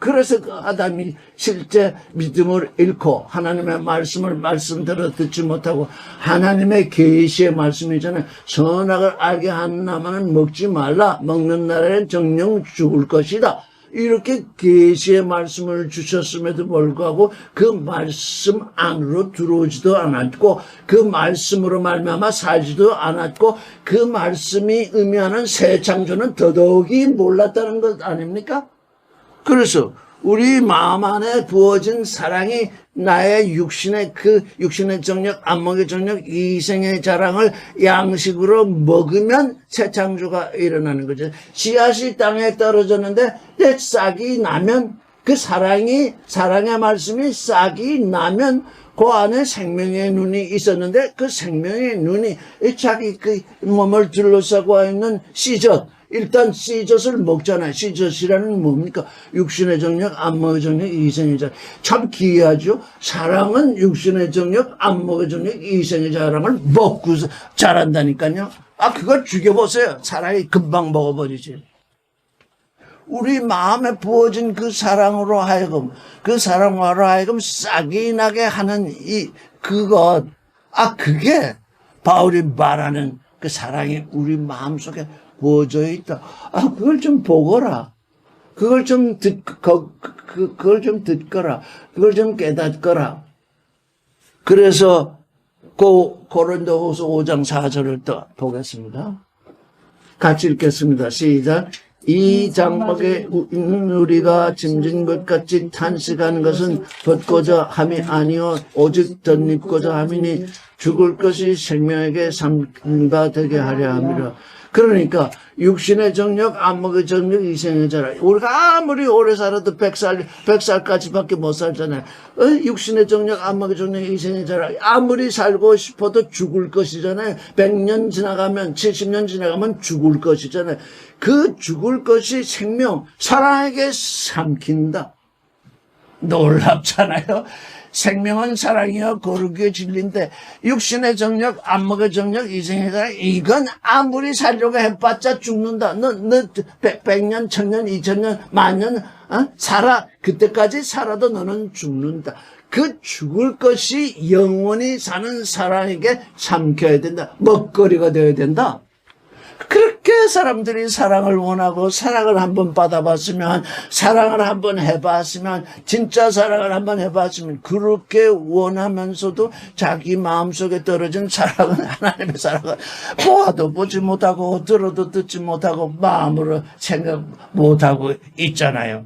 Speaker 1: 그래서 그 아담이 실제 믿음을 잃고 하나님의 말씀대로 듣지 못하고 하나님의 계시의 말씀이잖아요. 선악을 알게 하는 나무는 먹지 말라. 먹는 날에는 정령 죽을 것이다. 이렇게 계시의 말씀을 주셨음에도 불구하고 그 말씀 안으로 들어오지도 않았고 그 말씀으로 말미암아 살지도 않았고 그 말씀이 의미하는 새 창조는 더더욱이 몰랐다는 것 아닙니까? 그래서 우리 마음 안에 부어진 사랑이 나의 육신의 정력, 안목의 정력, 이생의 자랑을 양식으로 먹으면 새 창조가 일어나는 거죠. 씨앗이 땅에 떨어졌는데 싹이 나면 그 사랑의 말씀이 싹이 나면 그 안에 생명의 눈이 있었는데 그 생명의 눈이 자기 그 몸을 둘러싸고 있는 씨젖, 일단 씨젖을 먹잖아요. 씨젖이라는 뭡니까? 육신의 정력, 안목의 정력, 이생의 자랑. 참 기이하죠? 사랑은 육신의 정력, 안목의 정력, 이생의 자랑을 먹고 자란다니까요. 그걸 죽여보세요. 사랑이 금방 먹어버리지. 우리 마음에 부어진 그 사랑으로 하여금 싹이 나게 하는 그것. 그게 바울이 말하는 그 사랑이 우리 마음속에 부어져 있다. 그걸 좀 보거라. 그걸 좀 듣거라. 그걸 좀 깨닫거라. 그래서 고린도후서 5장 4절을 또 보겠습니다. 같이 읽겠습니다. 시작. 이 장막에 있는 우리가 짐진 것 같이 탄식하는 것은 벗고자 함이 아니요 오직 덧입고자 함이니 죽을 것이 생명에게 삶과 되게 하려 함이라. 그러니까 육신의 정력, 안목의 정력, 이생의 자랑. 우리가 아무리 오래 살아도 100살까지밖에 못 살잖아요. 육신의 정력, 안목의 정력, 이생의 자랑. 아무리 살고 싶어도 죽을 것이잖아요. 100년 지나가면 70년 지나가면 죽을 것이잖아요. 그 죽을 것이 생명, 사랑에게 삼킨다. 놀랍잖아요. 생명은 사랑이요 거룩의 진리인데 육신의 정력, 안목의 정력, 이생의 사랑 이건 아무리 살려고 해봤자 죽는다. 너 100년, 1000년, 2000년, 만년 살아. 그때까지 살아도 너는 죽는다. 그 죽을 것이 영원히 사는 사람에게 삼켜야 된다. 먹거리가 되어야 된다. 그렇게 사람들이 사랑을 원하고 사랑을 한번 받아봤으면 사랑을 한번 해봤으면 진짜 사랑을 한번 해봤으면 그렇게 원하면서도 자기 마음속에 떨어진 사랑은 하나님의 사랑을 보아도 보지 못하고 들어도 듣지 못하고 마음으로 생각 못하고 있잖아요.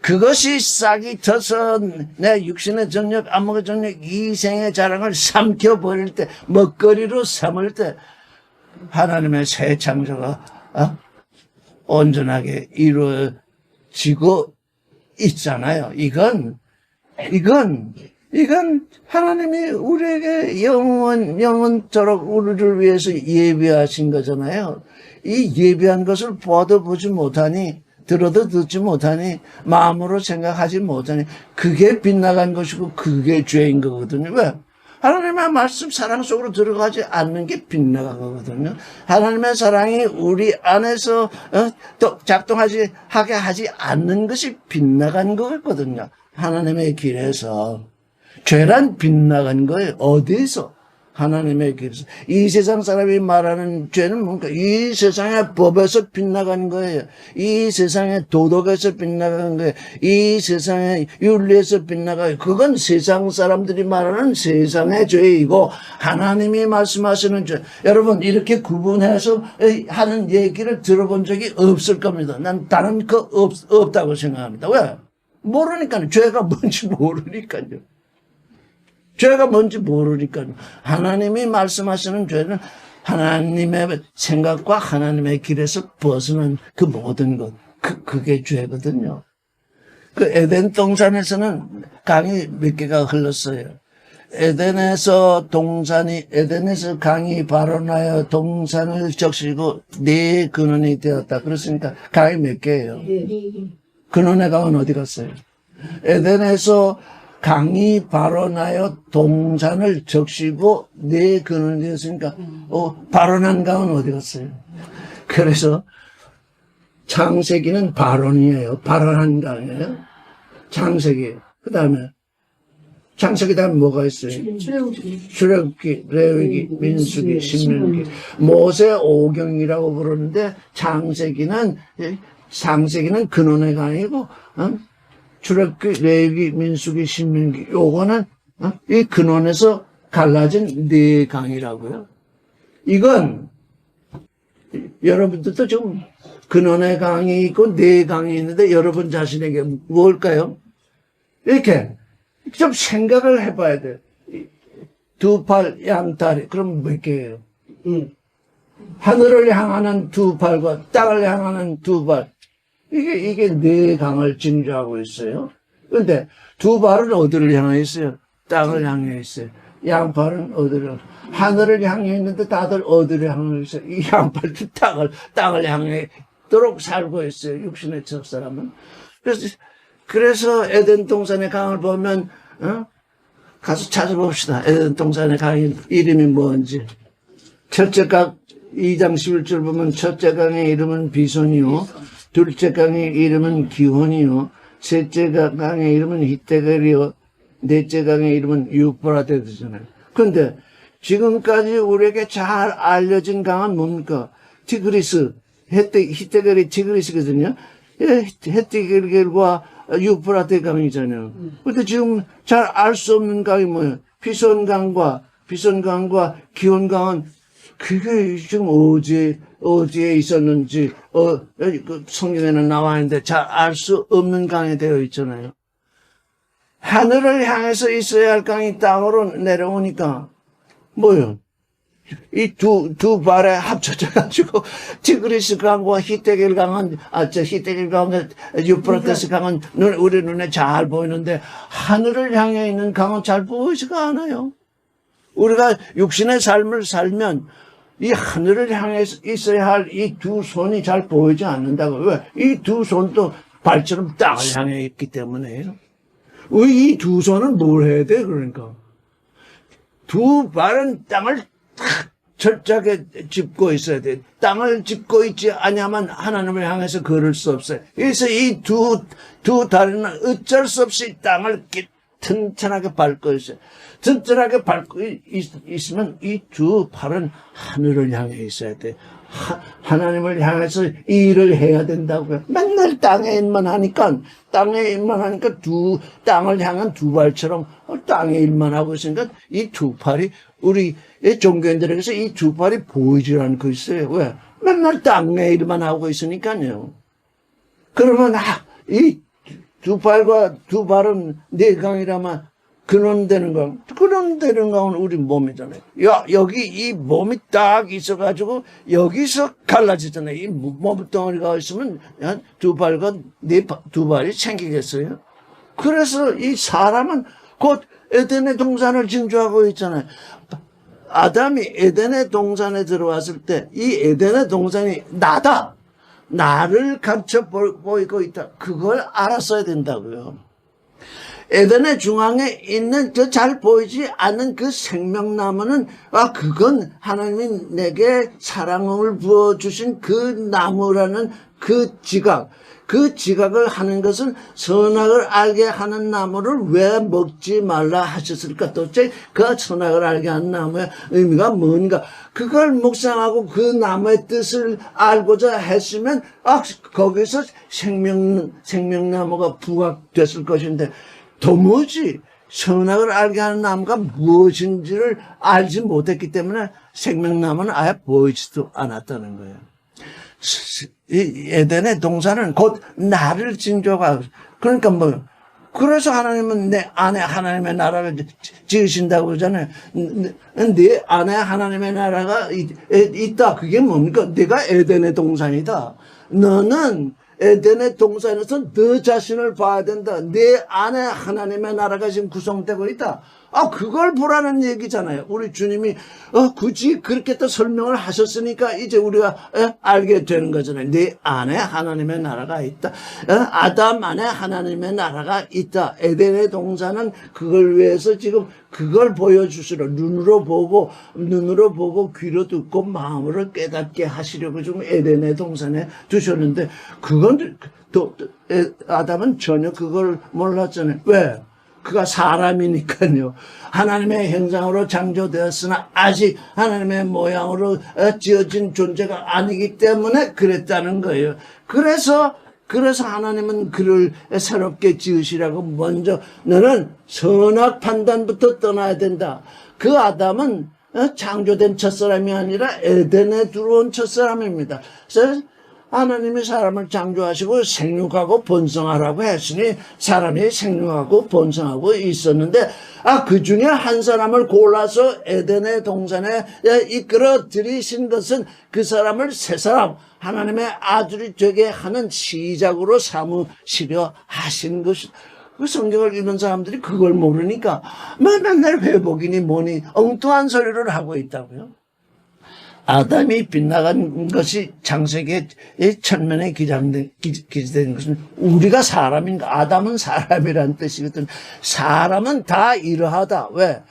Speaker 1: 그것이 싹이 터서 내 육신의 정력, 안목의 정력, 이생의 자랑을 삼켜버릴 때 먹거리로 삼을 때 하나님의 새 창조가 온전하게 이루어지고 있잖아요. 이건 하나님이 우리에게 영원토록 우리를 위해서 예비하신 거잖아요. 이 예비한 것을 보아도 보지 못하니 들어도 듣지 못하니 마음으로 생각하지 못하니 그게 빗나간 것이고 그게 죄인 거거든요. 왜? 하나님의 말씀 사랑 속으로 들어가지 않는 게 빗나간 거거든요. 하나님의 사랑이 우리 안에서 또 작동하게 하지 않는 것이 빗나간 거거든요. 하나님의 길에서 죄란 빗나간 거예요. 어디서? 하나님의 길에서. 이 세상 사람이 말하는 죄는 뭔가 이 세상의 법에서 빗나간 거예요. 이 세상의 도덕에서 빗나간 거예요. 이 세상의 윤리에서 빗나가요. 그건 세상 사람들이 말하는 세상의 죄이고 하나님이 말씀하시는 죄. 여러분 이렇게 구분해서 하는 얘기를 들어본 적이 없을 겁니다. 난 다른 거 없다고 생각합니다. 왜? 모르니까요. 죄가 뭔지 모르니까요. 죄가 뭔지 모르니까요. 하나님이 말씀하시는 죄는 하나님의 생각과 하나님의 길에서 벗어난 그 모든 것. 그게 죄거든요. 그 에덴 동산에서는 강이 몇 개가 흘렀어요. 에덴에서 강이 발원하여 동산을 적시고 네 근원이 되었다. 그렇습니까? 강이 몇 개예요? 근원의 강은 어디 갔어요? 에덴에서 강이 발원하여 동산을 적시고 네 근원이 되었으니까 발원한 강은 어디 갔어요? 그래서 창세기는 발원이에요. 발원한 강이에요. 창세기. 그 다음에 창세기 다음에 뭐가 있어요? 출애굽기, 레위기, 민수기, 신명기. 모세 오경이라고 부르는데 창세기는 근원의 강이고 출애굽기, 레위기, 민수기, 신명기 요거는 이 근원에서 갈라진 네 강이라고요. 이건 여러분들도 좀 근원의 강이 있고 네 강이 있는데 여러분 자신에게 뭘까요? 이렇게 좀 생각을 해봐야 돼요. 두 팔, 양다리. 그럼 몇 개예요? 하늘을 향하는 두 팔과 땅을 향하는 두 발. 이게 네 강을 징조하고 있어요. 그런데 두 발은 어디를 향해 있어요? 땅을 향해 있어요. 양팔은 어디를? 하늘을 향해 있는데 다들 어디를 향해 있어요? 이 양팔도 땅을 향해 있도록 살고 있어요. 육신의 첫 사람은. 그래서 에덴 동산의 강을 보면 가서 찾아봅시다. 에덴 동산의 강의 이름이 뭔지. 첫째 강 2장 11절 보면 첫째 강의 이름은 비손이요, 둘째 강의 이름은 기혼이요, 셋째 강의 이름은 히데겔이요, 넷째 강의 이름은 유프라테스잖아요. 그런데 지금까지 우리에게 잘 알려진 강은 뭡니까? 티그리스, 히데겔이 티그리스거든요. 히데겔과 유프라테 강이잖아요. 근데 지금 잘 알 수 없는 강이 뭐예요? 비손강과 기온강은 그게 지금 어디에 있었는지 그 성경에는 나와 있는데 잘 알 수 없는 강이 되어 있잖아요. 하늘을 향해서 있어야 할 강이 땅으로 내려오니까 뭐예요? 이 두 발에 합쳐져가지고, 티그리스 강과 히데겔 강은, 히데겔 강과 유프라테스 강은 우리 눈에 잘 보이는데, 하늘을 향해 있는 강은 잘 보이지가 않아요. 우리가 육신의 삶을 살면, 이 하늘을 향해 있어야 할 이 두 손이 잘 보이지 않는다고. 왜? 이 두 손도 발처럼 땅을 향해 있기 때문에요. 이 두 손은 뭘 해야 돼? 그러니까. 두 발은 땅을 탁 철저하게 짚고 있어야 돼. 땅을 짚고 있지 않으면 하나님을 향해서 걸을 수 없어요. 그래서 이 두 다리는 어쩔 수 없이 땅을 튼튼하게 밟고 있어요. 튼튼하게 밟고 있으면 이 두 발은 하늘을 향해 있어야 돼. 하나님을 향해서 이 일을 해야 된다고요. 맨날 땅에 일만 하니까 땅을 향한 두 발처럼 땅에 일만 하고 있으니까 이 두 팔이 우리 종교인들에게서 이 두 팔이 보이질 않고 있어요. 왜? 맨날 땅에 일만 하고 있으니까요. 그러면 이 두 팔과 두 발은 내강이라면 그런 되는 건 우리 몸이잖아요. 여기 이 몸이 딱 있어가지고 여기서 갈라지잖아요. 이 몸덩어리가 있으면 두 발과 두 발이 생기겠어요. 그래서 이 사람은 곧 에덴의 동산을 징조하고 있잖아요. 아담이 에덴의 동산에 들어왔을 때 이 에덴의 동산이 나다. 나를 감춰 보이고 있다. 그걸 알았어야 된다고요. 에덴의 중앙에 있는 저 잘 보이지 않는 그 생명나무는 그건 하나님이 내게 사랑을 부어주신 그 나무라는 그 지각을 하는 것은 선악을 알게 하는 나무를 왜 먹지 말라 하셨을까? 도대체 그 선악을 알게 하는 나무의 의미가 뭔가? 그걸 묵상하고 그 나무의 뜻을 알고자 했으면 거기서 생명나무가 부각됐을 것인데 도무지 선악을 알게 하는 나무가 무엇인지를 알지 못했기 때문에 생명나무는 아예 보이지도 않았다는 거예요. 이 에덴의 동산은 곧 나를 징조가, 그러니까 그래서 하나님은 내 안에 하나님의 나라를 지으신다고 그러잖아요. 내 안에 하나님의 나라가 있다. 그게 뭡니까? 내가 에덴의 동산이다. 너는 에덴의 동산에서 너 자신을 봐야 된다. 내 안에 하나님의 나라가 지금 구성되고 있다. 그걸 보라는 얘기잖아요. 우리 주님이 굳이 그렇게 또 설명을 하셨으니까 이제 우리가 알게 되는 거잖아요. 내 안에 하나님의 나라가 있다. 아담 안에 하나님의 나라가 있다. 에덴의 동산은 그걸 위해서 지금 그걸 보여주시려 눈으로 보고 귀로 듣고 마음으로 깨닫게 하시려고 지금 에덴의 동산에 두셨는데 그건 아담은 전혀 그걸 몰랐잖아요. 왜? 그가 사람이니까요. 하나님의 형상으로 창조되었으나 아직 하나님의 모양으로 지어진 존재가 아니기 때문에 그랬다는 거예요. 그래서 하나님은 그를 새롭게 지으시라고 먼저 너는 선악 판단부터 떠나야 된다. 그 아담은 창조된 첫사람이 아니라 에덴에 들어온 첫사람입니다. 그래서 하나님이 사람을 창조하시고 생육하고 번성하라고 했으니 사람이 생육하고 번성하고 있었는데 그 중에 한 사람을 골라서 에덴의 동산에 이끌어 들이신 것은 그 사람을 새 사람 하나님의 아들이 되게 하는 시작으로 삼으시려 하신 것이다. 그 성경을 읽는 사람들이 그걸 모르니까 맨날 회복이니 뭐니 엉뚱한 소리를 하고 있다고요. 아담이 빗나간 것이 창세기의 천면에 기재된 것은 우리가 사람인가? 아담은 사람이란 뜻이거든. 사람은 다 이러하다. 왜?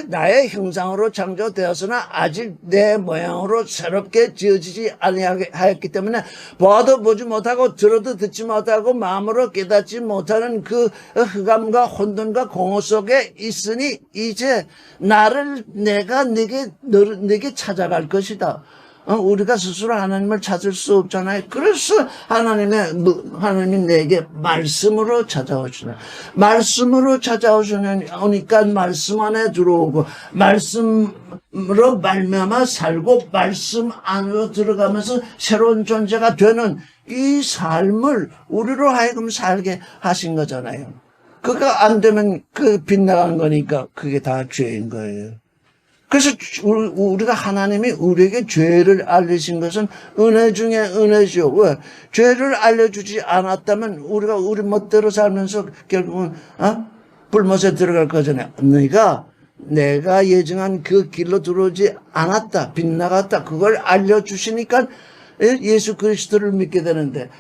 Speaker 1: 나의 형상으로 창조되었으나 아직 내 모양으로 새롭게 지어지지 아니하였기 때문에 봐도 보지 못하고 들어도 듣지 못하고 마음으로 깨닫지 못하는 그 흑암과 혼돈과 공허 속에 있으니 이제 내가 네게 찾아갈 것이다. 우리가 스스로 하나님을 찾을 수 없잖아요. 그래서 하나님이 내게 말씀으로 찾아오시나. 말씀으로 찾아오시니까 말씀 안에 들어오고, 말씀으로 말미암아 살고, 말씀 안으로 들어가면서 새로운 존재가 되는 이 삶을 우리로 하여금 살게 하신 거잖아요. 그가 안 되면 빗나간 거니까 그게 다 죄인 거예요. 그래서 우리가 하나님이 우리에게 죄를 알리신 것은 은혜 중에 은혜죠. 왜? 죄를 알려주지 않았다면 우리가 우리 멋대로 살면서 결국은 불못에 들어갈 거잖아요. 내가 예정한 그 길로 들어오지 않았다. 빗나갔다. 그걸 알려주시니까 예수 그리스도를 믿게 되는데,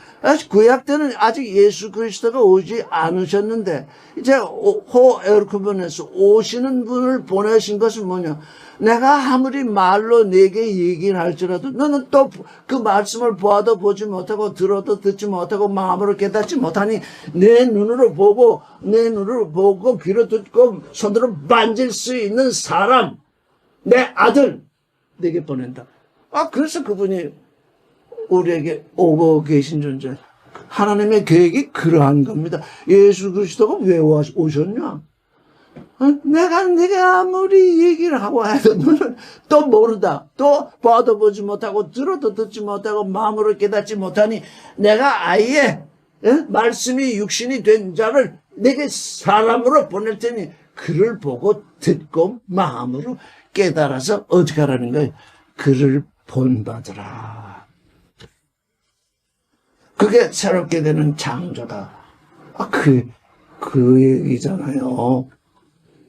Speaker 1: 구약 때는 아직 예수 그리스도가 오지 않으셨는데, 이제 호에르크본에서 오시는 분을 보내신 것은 뭐냐? 내가 아무리 말로 내게 얘기를 할지라도 너는 또 그 말씀을 보아도 보지 못하고 들어도 듣지 못하고 마음으로 깨닫지 못하니 내 눈으로 보고 귀로 듣고 손으로 만질 수 있는 사람, 내 아들 내게 보낸다. 그래서 그분이 우리에게 오고 계신 존재. 하나님의 계획이 그러한 겁니다. 예수 그리스도가 왜 오셨냐? 내가 네게 아무리 얘기를 하고 해도 너는 또 모른다. 또 봐도 보지 못하고 들어도 듣지 못하고 마음으로 깨닫지 못하니 내가 아예 말씀이 육신이 된 자를 내게 사람으로 보낼 테니 그를 보고 듣고 마음으로 깨달아서 어떻게 하라는 거예요? 그를 본받으라. 그게 새롭게 되는 창조다. 그 얘기잖아요.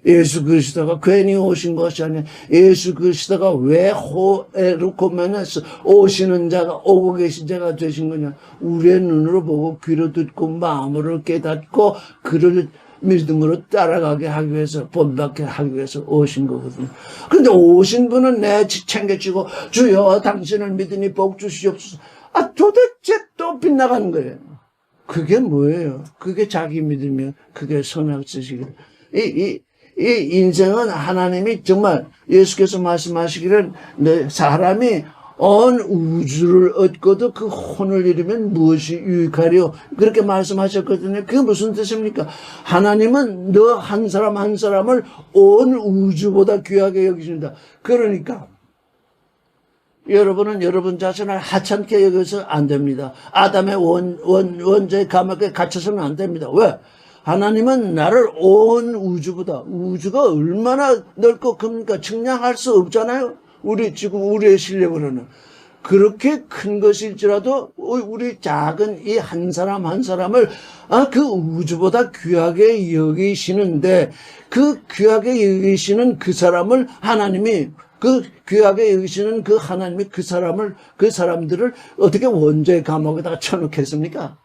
Speaker 1: 예수 그리스도가 괜히 오신 것이 아니라 예수 그리스도가 왜 호에르코멘에서 오시는 자가 오고 계신 자가 되신 거냐? 우리의 눈으로 보고 귀로 듣고 마음으로 깨닫고 그를 믿음으로 따라가게 하기 위해서 본받게 하기 위해서 오신 거거든요. 그런데 오신 분은 내 챙겨주고 주여 당신을 믿으니 복 주시옵소서. 도대체 또 빗나가는 거예요. 그게 뭐예요? 그게 자기 믿음이에요. 그게 선악지식이에요. 이 인생은 하나님이 정말 예수께서 말씀하시기를 사람이 온 우주를 얻고도 그 혼을 잃으면 무엇이 유익하리요? 그렇게 말씀하셨거든요. 그게 무슨 뜻입니까? 하나님은 너 한 사람 한 사람을 온 우주보다 귀하게 여기신다. 그러니까 여러분은 여러분 자신을 하찮게 여겨서 안 됩니다. 아담의 원죄의 감옥에 갇혀서는 안 됩니다. 왜? 하나님은 나를 온 우주보다, 우주가 얼마나 넓고 큽니까? 측량할 수 없잖아요. 지금 우리의 실력으로는. 그렇게 큰 것일지라도 우리 작은 이 한 사람 한 사람을 그 우주보다 귀하게 여기시는데, 그 귀하게 여기시는 그 사람을 하나님이, 그 귀하게 여기시는 그 하나님이 그 사람들을 어떻게 원죄의 감옥에다가 쳐놓겠습니까?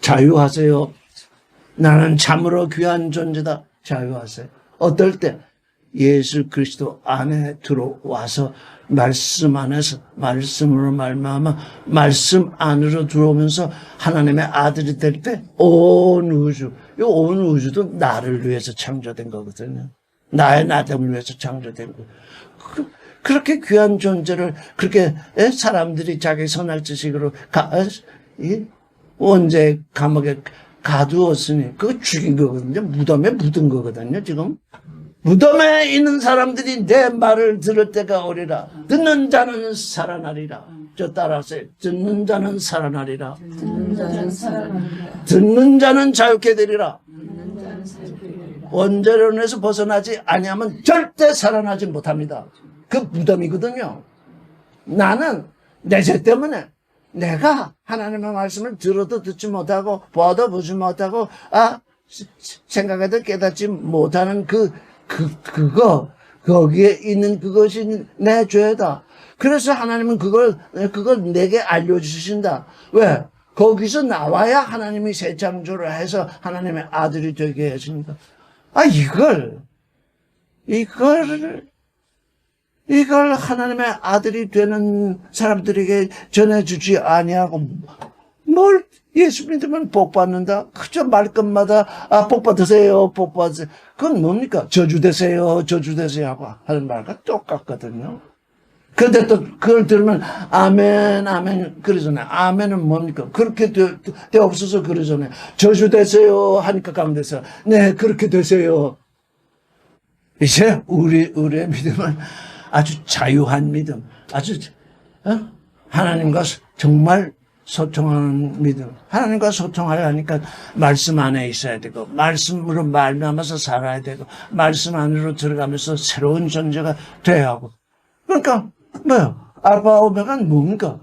Speaker 1: 자유하세요. 나는 참으로 귀한 존재다. 자유하세요. 어떨 때? 예수 그리스도 안에 들어와서 말씀 안에서 말씀으로 말미암아 말씀 안으로 들어오면서 하나님의 아들이 될 때 온 우주, 이 온 우주도 나를 위해서 창조된 거거든요. 나의 나됨을 위해서 창조된 거. 그렇게 귀한 존재를 그렇게 사람들이 자기 선할 지식으로 원죄 감옥에 가두었으니 그거 죽인 거거든요. 무덤에 묻은 거거든요. 지금 무덤에 있는 사람들이 내 말을 들을 때가 오리라. 듣는 자는 살아나리라. 저 따라하세요. 듣는 자는 살아나리라.
Speaker 3: 듣는 자는 살아나리라.
Speaker 1: 듣는 자는 자유케 되리라. 원죄론에서 벗어나지 아니하면 절대 살아나지 못합니다. 그 무덤이거든요. 나는 내 죄 때문에 내가 하나님의 말씀을 들어도 듣지 못하고 보아도 보지 못하고 생각해도 깨닫지 못하는 그거 거기에 있는 그것이 내 죄다. 그래서 하나님은 그걸 내게 알려주신다. 왜? 거기서 나와야 하나님이 새 창조를 해서 하나님의 아들이 되게 하십니다. 이걸 하나님의 아들이 되는 사람들에게 전해주지 아니하고 뭘 예수 믿으면 복 받는다. 그저 말끝마다 복 받으세요, 복 받으세요. 그건 뭡니까? 저주 되세요, 저주 되세요 하고 하는 말과 똑같거든요. 그런데 또 그걸 들으면 아멘, 아멘 그러잖아요. 아멘은 뭡니까? 그렇게 되옵소서 그러잖아요. 저주 되세요 하니까 가운데서 네 그렇게 되세요. 이제 우리의 믿음은 아주 자유한 믿음, 아주 하나님과 정말 소통하는 믿음. 하나님과 소통하려니까 말씀 안에 있어야 되고 말씀으로 말미암아서 살아야 되고 말씀 안으로 들어가면서 새로운 존재가 돼야 하고. 그러니까 뭐요? 알파 오메가는 뭡니까?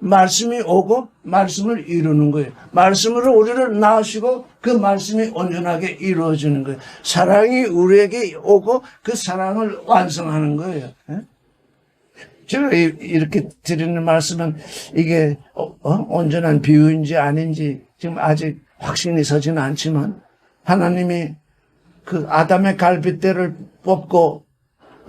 Speaker 1: 말씀이 오고 말씀을 이루는 거예요. 말씀으로 우리를 낳으시고 그 말씀이 온전하게 이루어지는 거예요. 사랑이 우리에게 오고 그 사랑을 완성하는 거예요. 제가 이렇게 드리는 말씀은 이게 온전한 비유인지 아닌지 지금 아직 확신이 서지는 않지만 하나님이 그 아담의 갈빗대를 뽑고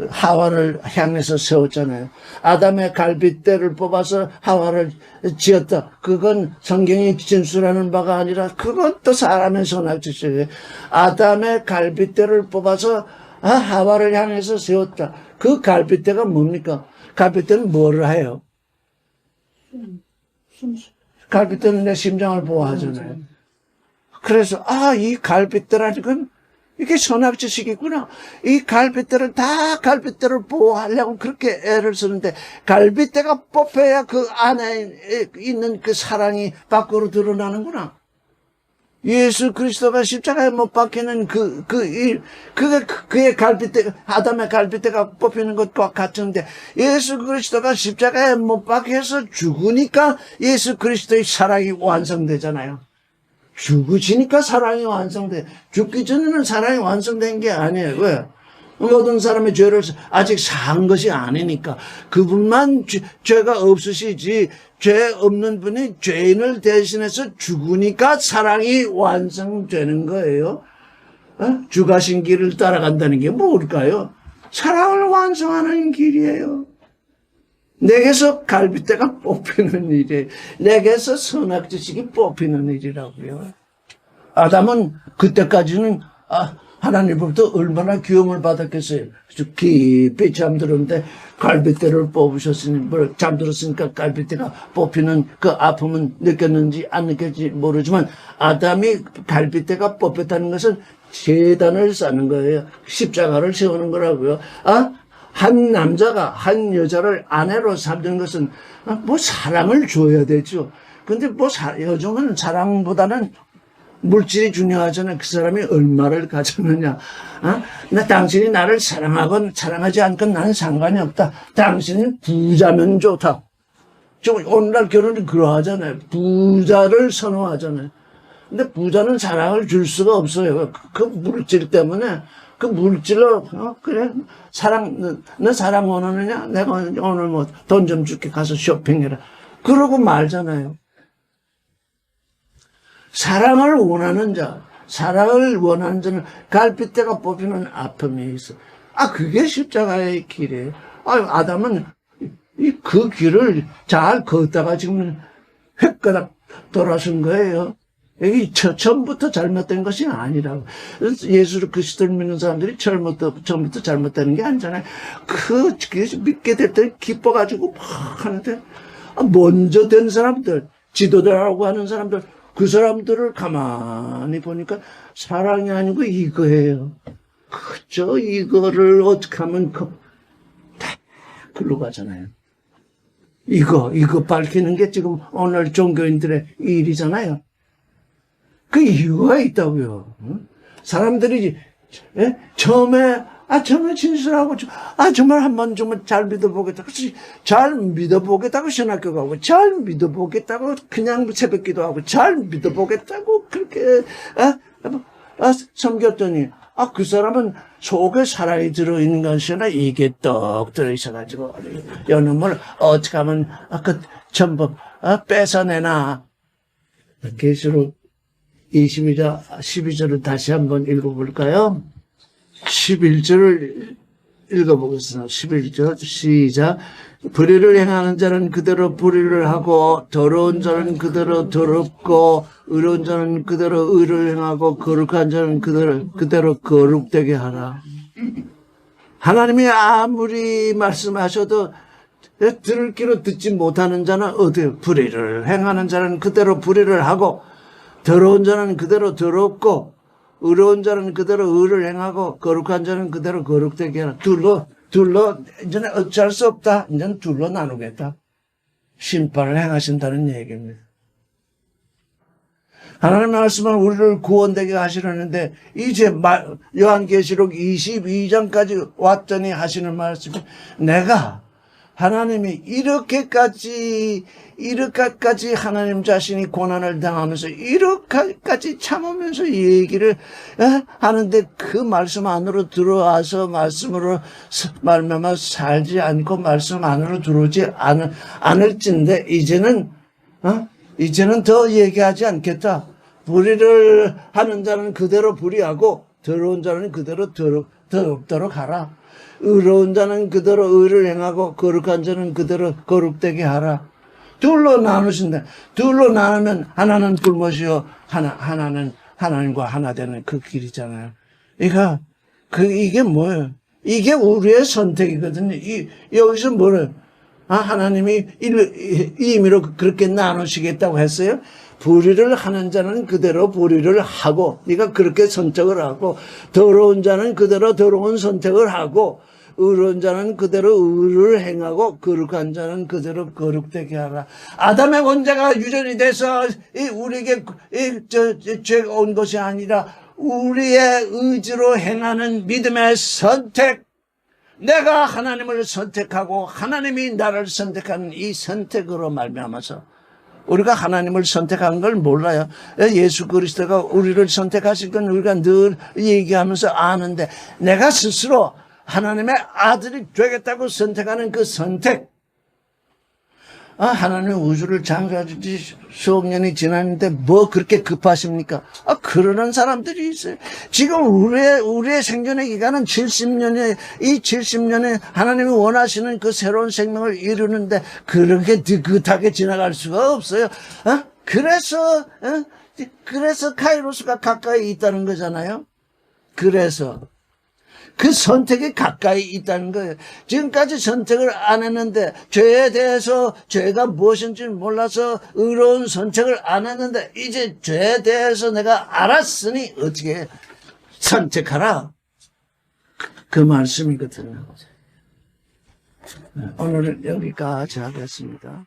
Speaker 1: 하와를 향해서 세웠잖아요. 아담의 갈빗대를 뽑아서 하와를 지었다. 그건 성경이 진술하는 바가 아니라 그건 또 사람의 손아귀짓이에요. 아담의 갈빗대를 뽑아서 하와를 향해서 세웠다. 그 갈빗대가 뭡니까? 갈빗대는 뭐를 해요? 갈빗대는 내 심장을 보호하잖아요. 그래서 이 갈빗대라는 건 이게 선악지식이구나. 이 갈빗대를 다 갈빗대를 보호하려고 그렇게 애를 쓰는데 갈빗대가 뽑혀야 그 안에 있는 그 사랑이 밖으로 드러나는구나. 예수 그리스도가 십자가에 못 박히는 그게 그의 갈빗대, 아담의 갈빗대가 뽑히는 것과 같은데 예수 그리스도가 십자가에 못 박혀서 죽으니까 예수 그리스도의 사랑이 완성되잖아요. 죽으시니까 사랑이 완성돼. 죽기 전에는 사랑이 완성된 게 아니에요. 왜? 모든 사람의 죄를 아직 사한 것이 아니니까. 그분만 죄가 없으시지, 죄 없는 분이 죄인을 대신해서 죽으니까 사랑이 완성되는 거예요. 주가신 길을 따라간다는 게 뭘까요? 사랑을 완성하는 길이에요. 내게서 갈빗대가 뽑히는 일이에요. 내게서 선악지식이 뽑히는 일이라고요. 아담은 그때까지는 하나님으로부터 얼마나 귀여움을 받았겠어요. 깊이 잠들었는데 갈빗대를 뽑으셨으니 잠들었으니까 갈빗대가 뽑히는 그 아픔은 느꼈는지 안 느꼈는지 모르지만 아담이 갈빗대가 뽑혔다는 것은 제단을 쌓는 거예요. 십자가를 세우는 거라고요. 한 남자가 한 여자를 아내로 삼는 것은 사랑을 줘야 되죠. 근데 요즘은 사랑보다는 물질이 중요하잖아요. 그 사람이 얼마를 가졌느냐. 당신이 나를 사랑하건 사랑하지 않건 나는 상관이 없다. 당신이 부자면 좋다. 지금 오늘날 결혼이 그러하잖아요. 부자를 선호하잖아요. 근데 부자는 사랑을 줄 수가 없어요. 그 물질 때문에. 그 물질로, 그래, 너 사랑 원하느냐? 내가 오늘 돈 좀 줄게. 가서 쇼핑해라. 그러고 말잖아요. 사랑을 원하는 자는 갈빗대가 뽑히는 아픔이 있어. 그게 십자가의 길이에요. 아담은 그 길을 잘 걷다가 지금 획가닥 돌아선 거예요. 이게 처음부터 잘못된 것이 아니라고. 예수 그리스도를 믿는 사람들이 처음부터 잘못되는 게 아니잖아요. 믿게 될 때 기뻐가지고 막 하는데, 먼저 된 사람들, 지도자라고 하는 사람들, 그 사람들을 가만히 보니까 사랑이 아니고 이거예요. 그저 이거를 어떻게 하면 다 글로 가잖아요. 이거 밝히는 게 지금 오늘 종교인들의 일이잖아요. 그 이유가 있다고요. 사람들이 처음에 진실하고 정말 한번 정말 잘 믿어보겠다. 잘 믿어보겠다고 신학교 가고 잘 믿어보겠다고 그냥 새벽기도하고 잘 믿어보겠다고 그렇게 섬겼더니 그 사람은 속에 사랑이 들어있는 것이 아니라 이게 떡 들어있어가지고 이놈을 어떻게 하면 그 전부 뺏어내나. 계시록 22장 12절을 다시 한번 읽어볼까요? 11절을 읽어보겠습니다. 11절 시작. 불의를 행하는 자는 그대로 불의를 하고 더러운 자는 그대로 더럽고 의로운 자는 그대로 의를 행하고 거룩한 자는 그대로 거룩되게 하라. 하나님이 아무리 말씀하셔도 들을 귀로 듣지 못하는 자는 어디 불의를 행하는 자는 그대로 불의를 하고 더러운 자는 그대로 더럽고 의로운 자는 그대로 의를 행하고 거룩한 자는 그대로 거룩되게 하라. 둘로 이제는 어쩔 수 없다. 이제는 둘로 나누겠다. 심판을 행하신다는 얘기입니다. 하나님의 말씀은 우리를 구원되게 하시려는데 이제 요한계시록 22장까지 왔더니 하시는 말씀이 내가 하나님이 이렇게까지 하나님 자신이 고난을 당하면서 이렇게까지 참으면서 이 얘기를 하는데 그 말씀 안으로 들어와서 말씀으로 말미암아 살지 않고 말씀 안으로 들어오지 않을진데 이제는 더 얘기하지 않겠다. 불의를 하는 자는 그대로 불의하고 더러운 자는 그대로 더럽도록 하라. 의로운 자는 그대로 의를 행하고 거룩한 자는 그대로 거룩되게 하라. 둘로 나누신다. 둘로 나누면 하나는 불못이요 하나는 하나님과 하나 되는 그 길이잖아요. 이게 뭐예요? 이게 우리의 선택이거든요. 여기서 뭐래요? 하나님이 임의로 그렇게 나누시겠다고 했어요? 불의를 하는 자는 그대로 불의를 하고, 네가 그렇게 선택을 하고, 더러운 자는 그대로 더러운 선택을 하고, 의로운 자는 그대로 의를 행하고, 거룩한 자는 그대로 거룩되게 하라. 아담의 원죄가 유전이 돼서 우리에게 죄가 온 것이 아니라 우리의 의지로 행하는 믿음의 선택, 내가 하나님을 선택하고 하나님이 나를 선택하는 이 선택으로 말미암아서 우리가 하나님을 선택한 걸 몰라요. 예수 그리스도가 우리를 선택하신 건 우리가 늘 얘기하면서 아는데, 내가 스스로 하나님의 아들이 되겠다고 선택하는 그 선택. 하나님 우주를 창조하신 지 수억 년이 지났는데 뭐 그렇게 급하십니까? 그러는 사람들이 있어요. 지금 우리의 생존의 기간은 70년에, 이 70년에 하나님이 원하시는 그 새로운 생명을 이루는데 그렇게 느긋하게 지나갈 수가 없어요. 그래서 카이로스가 가까이 있다는 거잖아요. 그래서 그 선택이 가까이 있다는 거예요. 지금까지 선택을 안 했는데, 죄에 대해서 죄가 무엇인지 몰라서 의로운 선택을 안 했는데, 이제 죄에 대해서 내가 알았으니 어떻게 선택하라. 그 말씀이거든요. 오늘은 여기까지 하겠습니다.